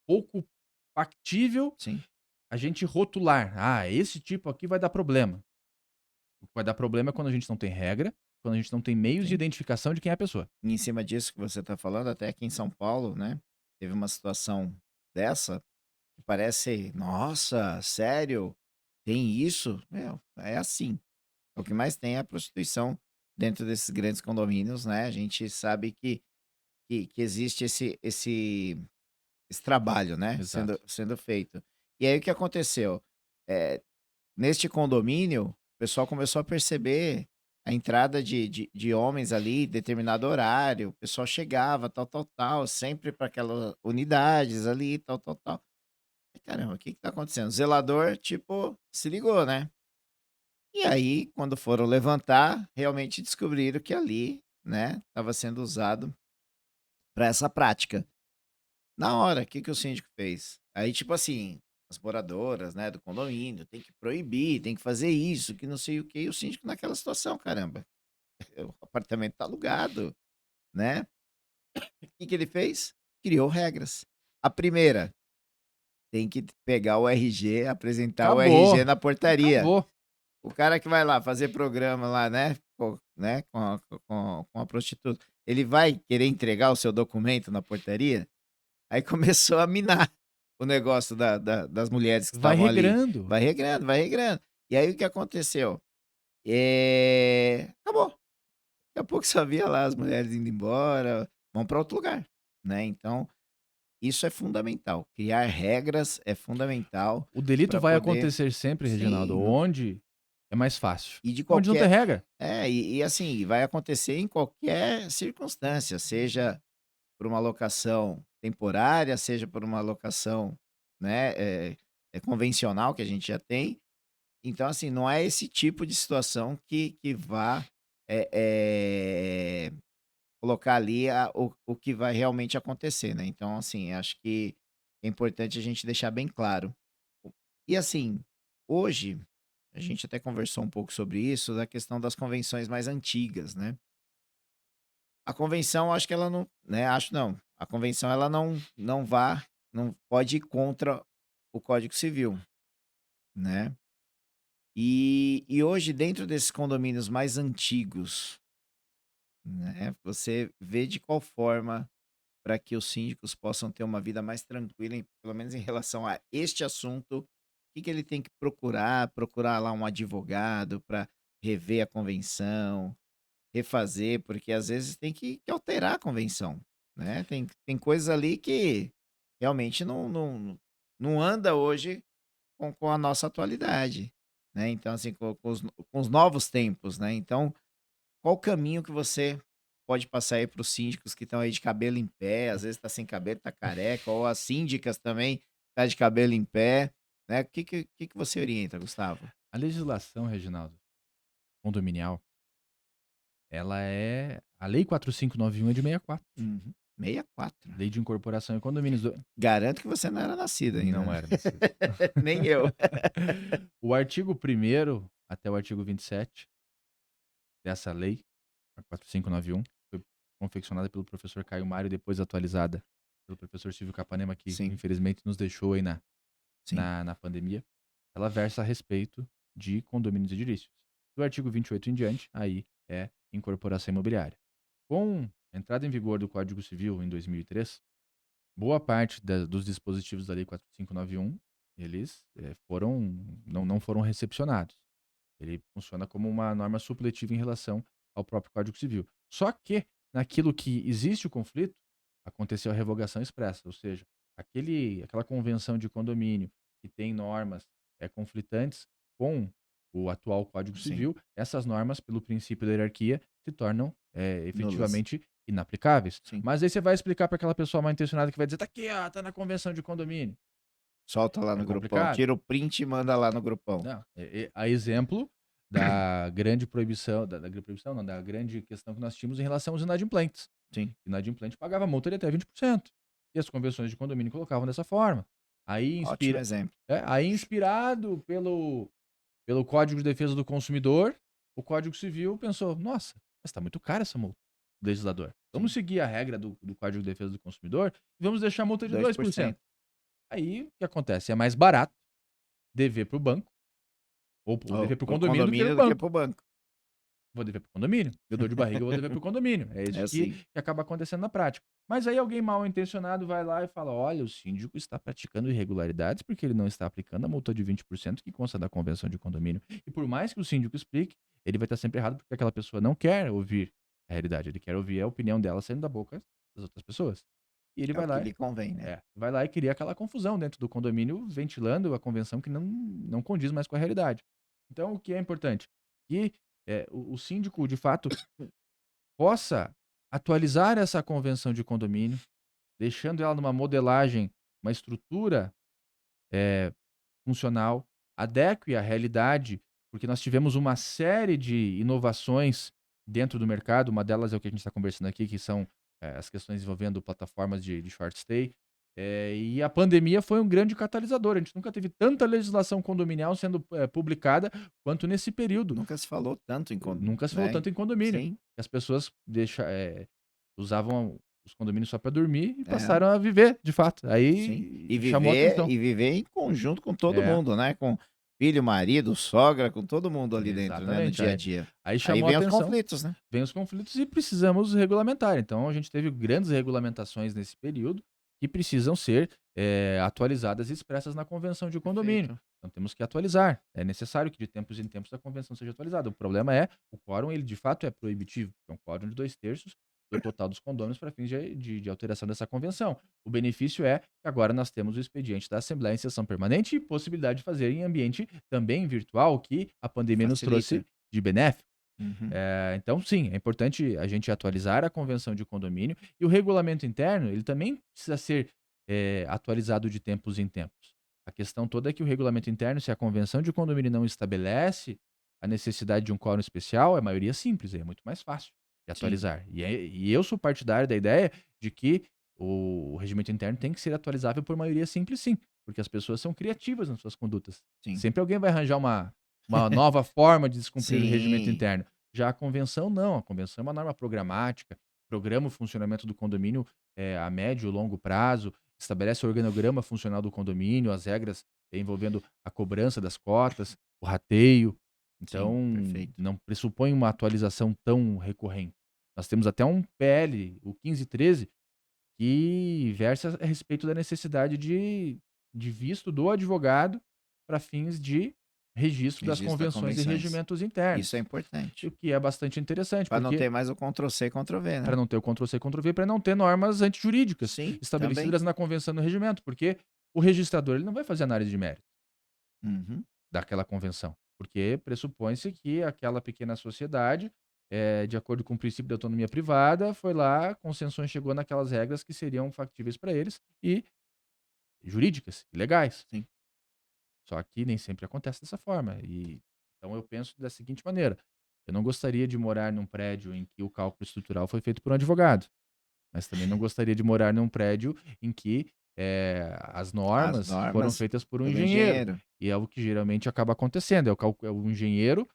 pouco factível sim. a gente rotular: "Ah, esse tipo aqui vai dar problema". O que vai dar problema é quando a gente não tem regra, quando a gente não tem meios de Sim. identificação de quem é a pessoa. E em cima disso que você está falando, até aqui em São Paulo, né, teve uma situação dessa que parece: "Nossa, sério? Tem isso?". Meu, é assim. O que mais tem é a prostituição dentro desses grandes condomínios, né, a gente sabe que existe esse trabalho, né, sendo Exato. sendo feito. E aí o que aconteceu? Eh Neste condomínio, o pessoal começou a perceber a entrada de homens ali, determinado horário, o pessoal chegava, tal, tal, tal, sempre para aquelas unidades ali, tal, tal, tal. Ai, caramba, o que que tá acontecendo? O zelador, tipo, se ligou, né. E aí, quando foram levantar, realmente descobriram que ali, né, estava sendo usado para essa prática. Na hora, o que que o síndico fez? Aí, tipo assim, as moradoras, né, do condomínio, tem que proibir, tem que fazer isso, que não sei o quê, e o síndico naquela situação: "Caramba, o apartamento tá alugado", né. O que que ele fez? Criou regras. A primeira, tem que pegar o RG, apresentar o RG Acabou, na portaria. acabou. O cara que vai lá fazer programa lá, né, com a prostituta, ele vai querer entregar o seu documento na portaria? Aí começou a minar o negócio das mulheres que Vai estavam ali. regrando. Vai regrando, vai regrando. E aí o que aconteceu? Acabou. Daqui a pouco só via lá as mulheres indo embora, vão para outro lugar, né. Então, isso é fundamental, criar regras é fundamental O delito para vai poder acontecer sempre, sim, Reginaldo, onde é mais fácil. e de Onde não tem qualquer regra. assim, vai acontecer em qualquer circunstância, seja por uma locação temporária, seja por uma locação, né, convencional que a gente já tem. Então, assim, não é esse tipo de situação que vá, eh eh, colocar ali o que vai realmente acontecer, né. Então, assim, acho que é importante a gente deixar bem claro. E assim, hoje, a gente até conversou um pouco sobre isso, da questão das convenções mais antigas, né. A convenção acho que ela não, né, acho não, a convenção ela não pode ir contra o Código Civil, né. E hoje dentro desses condomínios mais antigos, né, você vê de qual forma para que os síndicos possam ter uma vida mais tranquila pelo menos em relação a este assunto, o que que ele tem que procurar lá um advogado para rever a convenção, refazer, porque às vezes tem que alterar a convenção, né, tem coisas ali que realmente não anda hoje com a nossa atualidade, né, então assim, com os novos tempos, né, então, qual o caminho que você pode passar aí para os síndicos que estão aí de cabelo em pé, às vezes está sem cabelo, está careca, ou as síndicas também tá de cabelo em pé, né, o que que você orienta, Gustavo? A legislação, Reginaldo, condominial, ela é a Lei 4591 é de 64. Uhum. 64. Lei de Incorporação e Condomínios do Garanto que você não era nascido ainda, não né. era nascido. Nem eu. O artigo 1º até o artigo 27 dessa lei, a 4591, foi confeccionada pelo professor Caio Mário, depois atualizada pelo professor Silvio Capanema, que Sim, infelizmente nos deixou aí sim. na pandemia. Ela versa a respeito de condomínios edilícios. Do artigo 28 em diante, aí é incorporação imobiliária. Com a entrada em vigor do Código Civil em 2003, boa parte dos dispositivos da Lei 4591, eles não foram recepcionados. Ele funciona como uma norma supletiva em relação ao próprio Código Civil. Só que, naquilo que existe o conflito, aconteceu a revogação expressa, ou seja, aquela convenção de condomínio que tem normas conflitantes com o atual Código Sim, Civil, essas normas, pelo princípio da hierarquia, se tornam nulas. efetivamente inaplicáveis. Sim. Mas aí você vai explicar para aquela pessoa mal intencionada que vai dizer, tá aqui, ó, tá na convenção de condomínio. Solta lá É no grupão, complicado? tira o print e manda lá no grupão. Não, a exemplo da grande proibição, da grande proibição não, da grande questão que nós tínhamos em relação aos inadimplentes. Sim, Inadimplente pagava multa de até 20%. E as convenções de condomínio colocavam dessa forma. Aí, ótimo exemplo. aí inspirado pelo Código de Defesa do Consumidor, o Código Civil pensou, nossa, mas está muito cara essa multa, o legislador. Vamos Sim, seguir a regra do Código de Defesa do Consumidor e vamos deixar a multa de 2%. 2%. Aí, o que acontece? É mais barato dever para o banco ou Ou dever para o pro condomínio do que condomínio para do o que banco. pro banco. Vou dever para o condomínio. Eu dor de barriga, eu vou dever para o condomínio. É É isso assim. que acaba acontecendo na prática. Mas aí alguém mal intencionado vai lá e fala: olha, o síndico está praticando irregularidades porque ele não está aplicando a multa de 20% que consta da convenção de condomínio. E por mais que o síndico explique, ele vai estar sempre errado porque aquela pessoa não quer ouvir a realidade, ele quer ouvir a opinião dela saindo da boca das outras pessoas. E ele É o vai que lá, lhe convém, né. vai lá e cria aquela confusão dentro do condomínio, ventilando a convenção que não condiz mais com a realidade. Então, o que é importante? Que o síndico, de fato, possa atualizar essa convenção de condomínio, deixando ela numa modelagem, uma estrutura funcional, adeque à realidade, porque nós tivemos uma série de inovações dentro do mercado, uma delas é o que a gente está conversando aqui, que são as questões envolvendo plataformas de short stay, e a pandemia foi um grande catalisador. A gente nunca teve tanta legislação condominial sendo publicada quanto nesse período. Nunca se falou tanto em Nunca se falou né. tanto em condomínio. Sim, As pessoas usavam os condomínios só para dormir e é, passaram a viver, de fato. sim. Aí chamou atenção. E viver em conjunto com todo É, mundo, né, com filho, marido, sogra, com todo mundo ali dentro, né, no exatamente. dia a Aí, dia. aí Aí chamou vem os atenção, conflitos, né. vem os conflitos e precisamos regulamentar. Então a gente teve grandes regulamentações nesse período que precisam ser atualizadas e expressas na convenção de condomínio. Perfeito. Então temos que atualizar. É necessário que de tempos em tempos a convenção seja atualizada. O problema é o quórum, ele de fato é proibitivo, é um quórum de 2/3 do total dos condôminos para fins de alteração dessa convenção. O benefício é que agora nós temos o expediente da Assembleia em sessão permanente e possibilidade de fazer em ambiente também virtual, que a pandemia nos Facilita. trouxe de benéfico. Uhum. Então, sim, é importante a gente atualizar a convenção de condomínio e o regulamento interno, ele também precisa ser atualizado de tempos em tempos. A questão toda é que o regulamento interno, se a convenção de condomínio não estabelece a necessidade de um quórum especial, é maioria simples, aí é muito mais fácil de Sim, atualizar. E eu sou partidário da ideia de que o regimento interno tem que ser atualizável por maioria simples, sim, porque as pessoas são criativas nas suas condutas. sim. Sempre alguém vai arranjar uma nova forma de descumprir o regimento Sim, interno. Já a convenção não, a convenção é uma norma programática, programa o funcionamento do condomínio a médio e longo prazo, estabelece o organograma funcional do condomínio, as regras envolvendo a cobrança das cotas, o rateio. sim, Então, perfeito. não pressupõe uma atualização tão recorrente. Nós temos até um PL, o 1513, que versa a respeito da necessidade de visto do advogado para fins de registro das Registro das convenções e convenções. regimentos Isso é internos. E importante. o que é bastante interessante, Para não porque ter mais o Ctrl C, Ctrl V, para né. não ter o Ctrl-C, Ctrl-V, para não ter normas antijurídicas Sim, também. estabelecidas na convenção e no regimento, porque o registrador ele não vai fazer análise de mérito Uhum. daquela convenção, porque pressupõe-se que aquela pequena sociedade, de acordo com o princípio da autonomia privada, foi lá, consensuou, chegou naquelas regras que seriam factíveis para eles e jurídicas e legais. Sim. Só que nem sempre acontece dessa forma. E então eu penso da seguinte maneira: eu não gostaria de morar num prédio em que o cálculo estrutural foi feito por um advogado, mas também não gostaria de morar num prédio em que as As normas foram normas feitas por um pelo engenheiro. engenheiro. E é o que geralmente acaba acontecendo. É o engenheiro,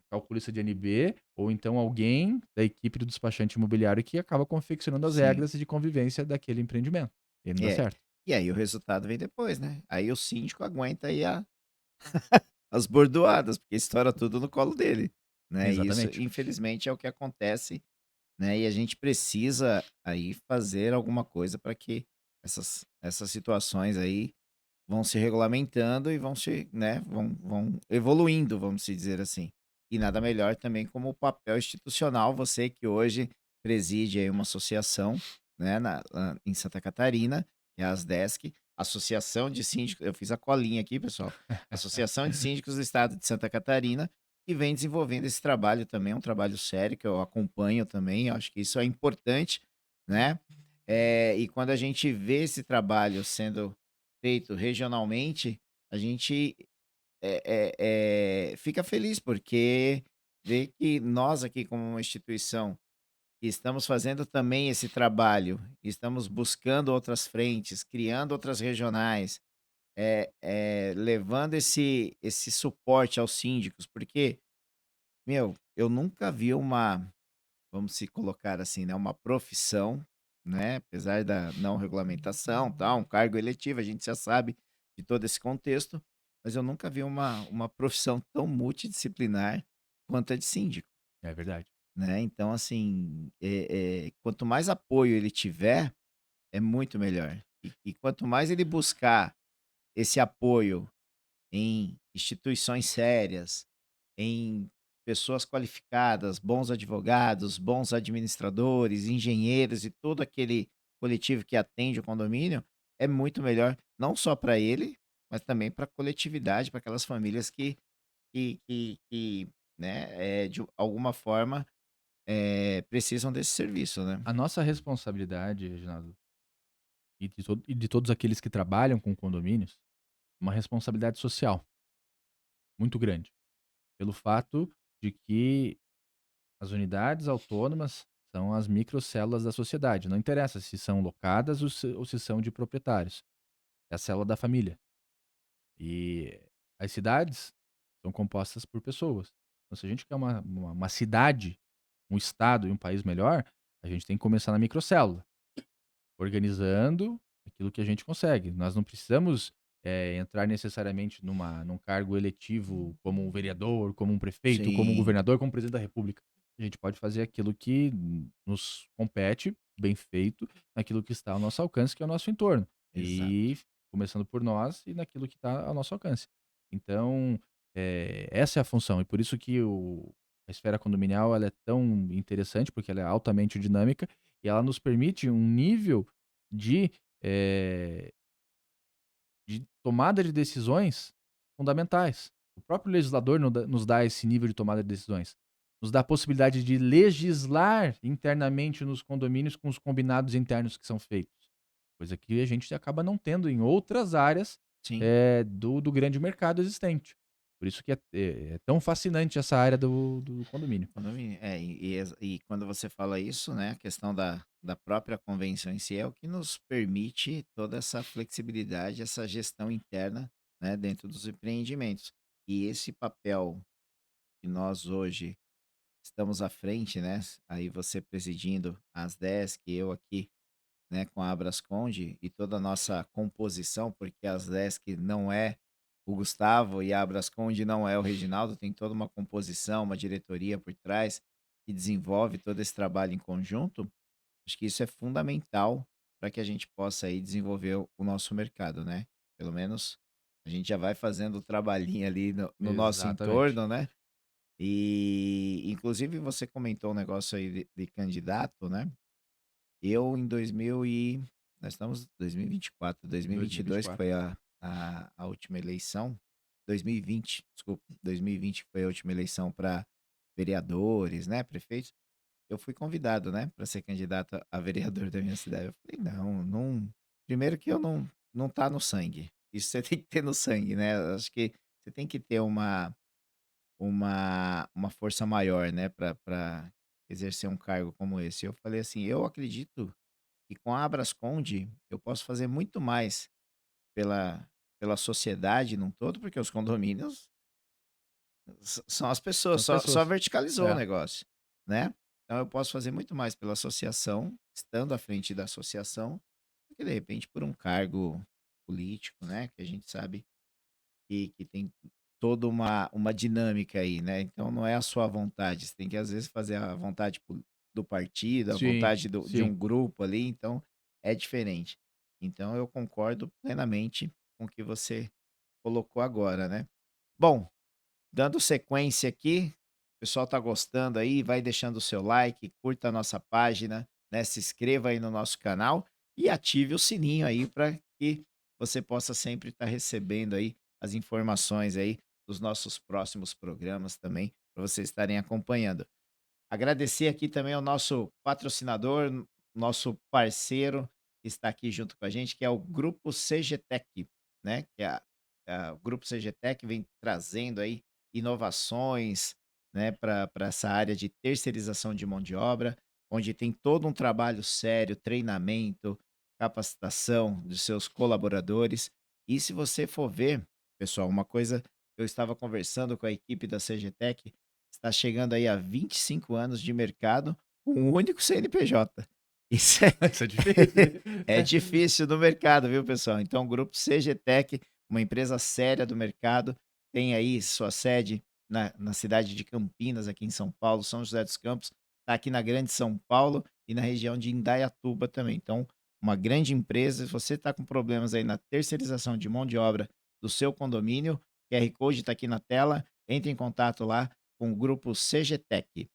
calculista de NB, ou então alguém da equipe do despachante imobiliário que acaba confeccionando as Sim. regras de convivência daquele empreendimento. E aí não dá É. certo. E aí o resultado vem depois, né. Aí o síndico aguenta aí as bordoadas, porque estoura tudo no colo dele. né? E isso, Exatamente. infelizmente, é o que acontece, né? E a gente precisa aí fazer alguma coisa para que essas situações aí vão se regulamentando e vão se, né, vão evoluindo, vamos se dizer assim. E nada melhor também como o papel institucional, você que hoje preside aí uma associação, né, lá em Santa Catarina, que é a ASDESC, Associação de Síndicos, eu fiz a colinha aqui, pessoal, Associação de Síndicos do Estado de Santa Catarina, que vem desenvolvendo esse trabalho também, é um trabalho sério que eu acompanho também, eu acho que isso é importante, né? E quando a gente vê esse trabalho sendo feito regionalmente, a gente fica feliz, porque vê que nós aqui, como uma instituição, que estamos fazendo também esse trabalho, estamos buscando outras frentes, criando outras regionais, levando esse suporte aos síndicos, porque, meu, eu nunca vi uma, vamos se colocar assim, né, uma profissão, né, apesar da não regulamentação, tal, um cargo eletivo, a gente já sabe de todo esse contexto, mas eu nunca vi uma profissão tão multidisciplinar quanto a de síndico, É verdade. né? Então, assim, quanto mais apoio ele tiver, é muito melhor. E quanto mais ele buscar esse apoio em instituições sérias, em pessoas qualificadas, bons advogados, bons administradores, engenheiros e todo aquele coletivo que atende o condomínio, é muito melhor, não só para ele, mas também para a coletividade, para aquelas famílias que, né, de alguma forma, precisam desse serviço, né. A nossa responsabilidade, Reginaldo, e de todos aqueles que trabalham com condomínios, é uma responsabilidade social muito grande, pelo fato de que as unidades autônomas são as microcélulas da sociedade, não interessa se são locadas ou se são de proprietários, é a célula da família. E as cidades são compostas por pessoas. Então, se a gente quer uma cidade, um estado e um país melhor, a gente tem que começar na microcélula, organizando aquilo que a gente consegue. Nós não precisamos, entrar necessariamente num cargo eletivo como um vereador, como um prefeito, como um Sim, governador, como presidente da república. A gente pode fazer aquilo que nos compete, bem feito, naquilo que está ao nosso alcance, que é o nosso entorno. exato. E começando por nós e naquilo que está ao nosso alcance. Então, essa é a função e por isso que a esfera condominial ela é tão interessante, porque ela é altamente dinâmica e ela nos permite um nível de, eh, de tomada de decisões fundamentais. O próprio legislador nos dá esse nível de tomada de decisões. Nos dá a possibilidade de legislar internamente nos condomínios com os combinados internos que são feitos. Coisa que a gente acaba não tendo em outras áreas, Sim. do grande mercado existente. Por isso que é tão fascinante essa área do condomínio. Condomínio. E quando você fala isso, né, a questão da própria convenção em si é o que nos permite toda essa flexibilidade, essa gestão interna, né, dentro dos empreendimentos. E esse papel que nós hoje estamos à frente, né, aí você presidindo as 10, que eu aqui, né, com a Abrasconde e toda a nossa composição, porque a Asdesk não é o Gustavo e a Abrasconde não é o Reginaldo, tem toda uma composição, uma diretoria por trás que desenvolve todo esse trabalho em conjunto. Acho que isso é fundamental para que a gente possa aí desenvolver o nosso mercado, né? Pelo menos a gente já vai fazendo o trabalhinho ali no nosso Exatamente. entorno, né? E inclusive você comentou um negócio aí de candidato, né? Eu em 2000 e nós estamos em 2024, 2022 que 2024. foi a última eleição, 2020, desculpa, 2020 que foi a última eleição para vereadores, né, prefeitos. Eu fui convidado, né, para ser candidato a vereador da minha cidade. Eu falei: "Não, não, primeiro que eu não tá no sangue, isso você tem que ter no sangue, né, eu acho que você tem que ter uma força maior, né, para exercer um cargo como esse". Eu falei assim: "Eu acredito e com a Abrasconde, eu posso fazer muito mais pela pela sociedade num todo, porque os condomínios são as São pessoas, as só pessoas. verticalizou o É. negócio, né. Então eu posso fazer muito mais pela associação, estando à frente da associação, do que de repente por um cargo político, né, que a gente sabe que tem toda uma dinâmica aí, né? Então não é a sua vontade, você tem que às vezes fazer a vontade do partido, a Sim, vontade de sim. um grupo ali, então é diferente. Então eu concordo plenamente com o que você colocou agora, né? Bom, dando sequência aqui, o pessoal tá gostando aí, vai deixando o seu like, curta a nossa página, né? Se inscreva aí no nosso canal e ative o sininho aí para que você possa sempre estar recebendo aí as informações aí dos nossos próximos programas também, para vocês estarem acompanhando. Agradecer aqui também ao nosso patrocinador, nosso parceiro que está aqui junto com a gente, que é o Grupo CGTech, né? Que é o Grupo CGTech vem trazendo aí inovações, né, para essa área de terceirização de mão de obra, onde tem todo um trabalho sério, treinamento, capacitação dos seus colaboradores. E se você for ver, pessoal, uma coisa, eu estava conversando com a equipe da CGTech, está chegando aí a 25 anos de mercado com um único CNPJ. Isso Isso é difícil. é difícil no mercado, viu, pessoal? Então, o Grupo CGTech, uma empresa séria do mercado, tem aí sua sede na cidade de Campinas, aqui em São Paulo, São José dos Campos, está aqui na Grande São Paulo e na região de Indaiatuba também. Então, uma grande empresa, se você está com problemas aí na terceirização de mão de obra do seu condomínio, QR Code está aqui na tela, entre em contato lá com o grupo CGTech.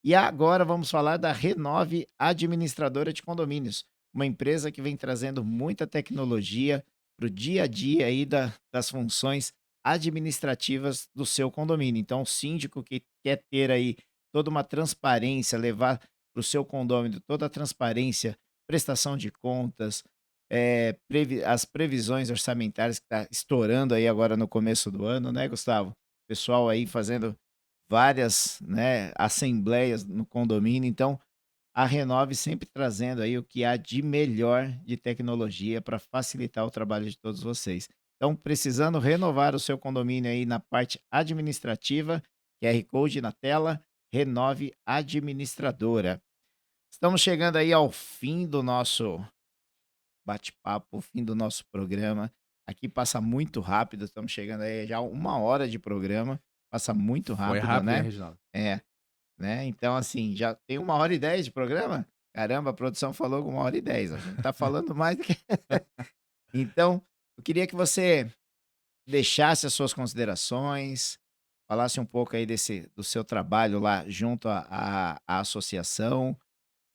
E agora vamos falar da Renove Administradora de Condomínios, uma empresa que vem trazendo muita tecnologia para o dia a dia aí das funções administrativas do seu condomínio. Então, o síndico que quer ter aí toda uma transparência, levar para o seu condomínio toda a transparência, prestação de contas, as previsões orçamentárias que está estourando aí agora no começo do ano, né, Gustavo? Pessoal aí fazendo várias, né, assembleias no condomínio, então a Renove sempre trazendo aí o que há de melhor de tecnologia para facilitar o trabalho de todos vocês. Então, precisando renovar o seu condomínio aí na parte administrativa, QR Code na tela, Renove Administradora. Estamos chegando aí ao fim do nosso bate-papo, fim do nosso programa. Aqui passa muito rápido, estamos chegando aí já a 1 hora de programa, passa muito Foi rápido, rápido, hein, né? Reginaldo? É, né? Então, assim, já tem 1 hora e 10 de programa? Caramba, a produção falou 1 hora e 10. A gente tá falando mais do que. Então, eu queria que você deixasse as suas considerações, falasse um pouco aí do seu trabalho lá junto à associação.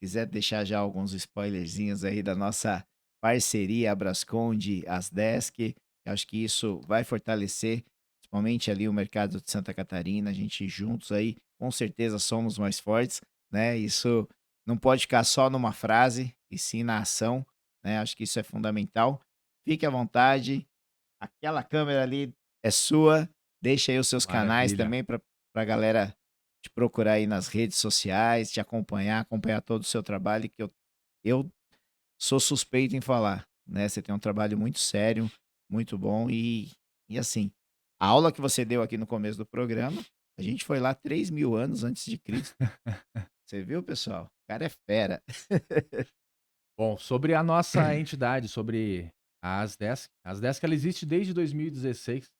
Quiser deixar já alguns spoilerzinhos aí da nossa parceria Abrasconde Asdesk, eu acho que isso vai fortalecer, principalmente ali o mercado de Santa Catarina, a gente juntos aí, com certeza somos mais fortes, né? Isso não pode ficar só numa frase, e sim na ação, né? Acho que isso é fundamental. Fique à vontade, aquela câmera ali é sua, deixa aí os seus canais Maravilha. também para a galera te procurar aí nas redes sociais, te acompanhar, acompanhar todo o seu trabalho, que eu sou suspeito em falar, né? Você tem um trabalho muito sério, muito bom e assim, a aula que você deu aqui no começo do programa, a gente foi lá 3.000 anos antes de Cristo. Você viu, pessoal? O cara é fera. Bom, sobre a nossa entidade, sobre a A Asdesk ela existe desde 2016.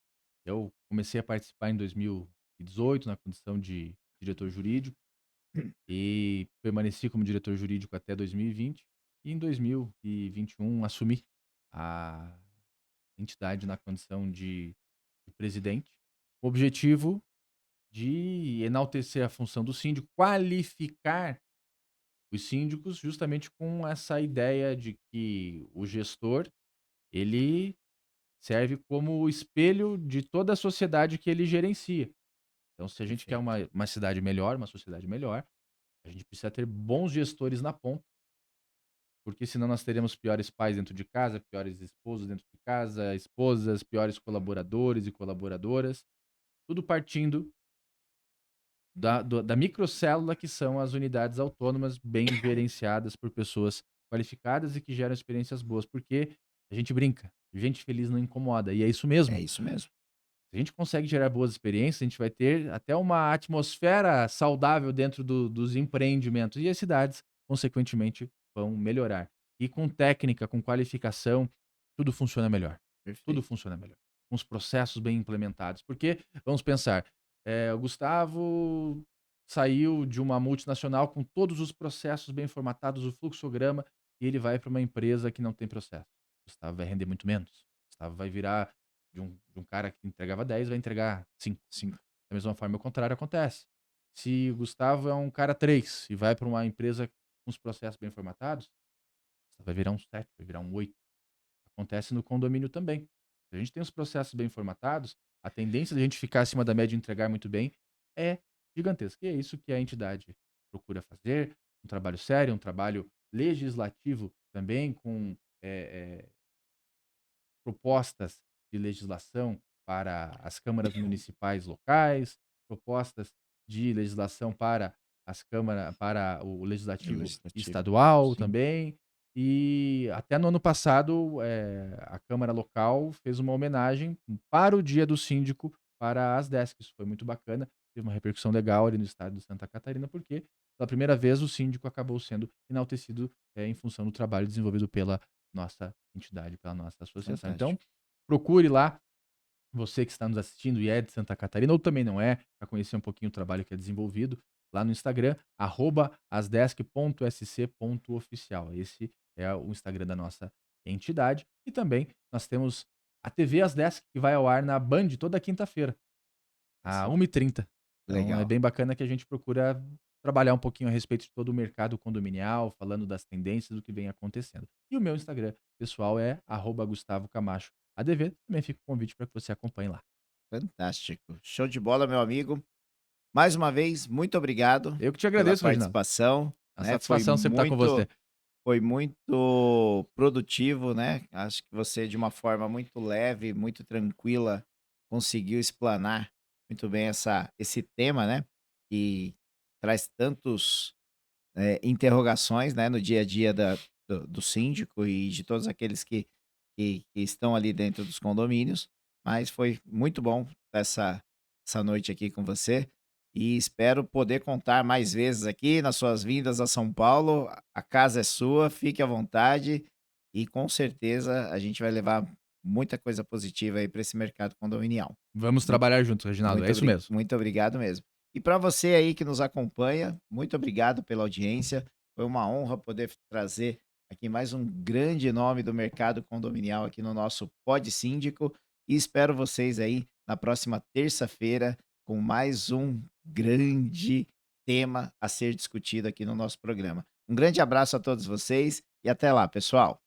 Eu comecei a participar em 2018 na condição de diretor jurídico e permaneci como diretor jurídico até 2020 e em 2021 assumi a entidade na condição de presidente. O objetivo de enaltecer a função do síndico, qualificar os síndicos justamente com essa ideia de que o gestor, ele serve como o espelho de toda a sociedade que ele gerencia. Então, se a gente quer Perfeito. uma cidade melhor, uma sociedade melhor, a gente precisa ter bons gestores na ponta, porque senão nós teremos piores pais dentro de casa, piores esposos dentro de casa, esposas, piores colaboradores e colaboradoras, tudo partindo da microcélula que são as unidades autônomas bem gerenciadas por pessoas qualificadas e que geram experiências boas, porque a gente brinca, gente feliz não incomoda, e é isso É mesmo. isso mesmo. Se a gente consegue gerar boas experiências, a gente vai ter até uma atmosfera saudável dentro dos empreendimentos e as cidades, consequentemente, vão melhorar. E com técnica, com qualificação, tudo funciona melhor. Tudo Perfeito. funciona melhor. com os processos bem implementados. Porque, vamos pensar, o Gustavo saiu de uma multinacional com todos os processos bem formatados, o fluxograma, e ele vai para uma empresa que não tem processo. O Gustavo vai render muito menos. O Gustavo vai virar de um cara que entregava 10, vai entregar 5. Sim, Da mesma forma, o contrário acontece. Se o Gustavo é um cara 3 e vai para uma empresa com os processos bem formatados, vai virar um 7, vai virar um 8. Acontece no condomínio também. Se a gente tem os processos bem formatados, a tendência de a gente ficar acima da média e entregar muito bem é gigantesca. E é isso que a entidade procura fazer, um trabalho sério, um trabalho legislativo também, com propostas de legislação para as câmaras municipais locais, propostas de legislação para para o legislativo legislativo. estadual Sim, também. E até no ano passado, a Câmara local fez uma homenagem para o Dia do Síndico para as DESC. Isso foi muito bacana, teve uma repercussão legal ali no estado de Santa Catarina, porque pela primeira vez o síndico acabou sendo enaltecido, em função do trabalho desenvolvido pela nossa entidade, pela nossa associação. Então, fantástico. procure lá, você que está nos assistindo e é de Santa Catarina, ou também não é, para conhecer um pouquinho o trabalho que é desenvolvido, lá no Instagram, asdesk.sc.oficial. Esse é o Instagram da nossa entidade. E também nós temos a TV Asdesk, que vai ao ar na Band toda quinta-feira, às Essa 1h30. Então é legal. bem bacana que a gente procura trabalhar um pouquinho a respeito de todo o mercado condominial, falando das tendências, do que vem acontecendo. E o meu Instagram pessoal é @GustavoCamachoADV. Também fica o convite para que você acompanhe lá. Fantástico. Show de bola, meu amigo. Mais uma vez, muito obrigado Eu que te pela agradeço, Reginaldo. participação, A né? satisfação sempre estar com você. Foi muito produtivo, né? Acho que você, de uma forma muito leve, muito tranquila, conseguiu explanar muito bem esse tema, né? Que traz tantos interrogações, né? No dia a dia do síndico e de todos aqueles que estão ali dentro dos condomínios. Mas foi muito bom essa noite aqui com você. E espero poder contar mais vezes aqui nas suas vindas a São Paulo. A casa é sua, fique à vontade. E com certeza a gente vai levar muita coisa positiva aí para esse mercado condominial. Vamos Muito, trabalhar juntos, Reginaldo. É isso mesmo. muito obrigado mesmo. E para você aí que nos acompanha, muito obrigado pela audiência. Foi uma honra poder trazer aqui mais um grande nome do mercado condominial aqui no nosso Pod Síndico. E espero vocês aí na próxima terça-feira com mais um grande tema a ser discutido aqui no nosso programa. Um grande abraço a todos vocês e até lá, pessoal.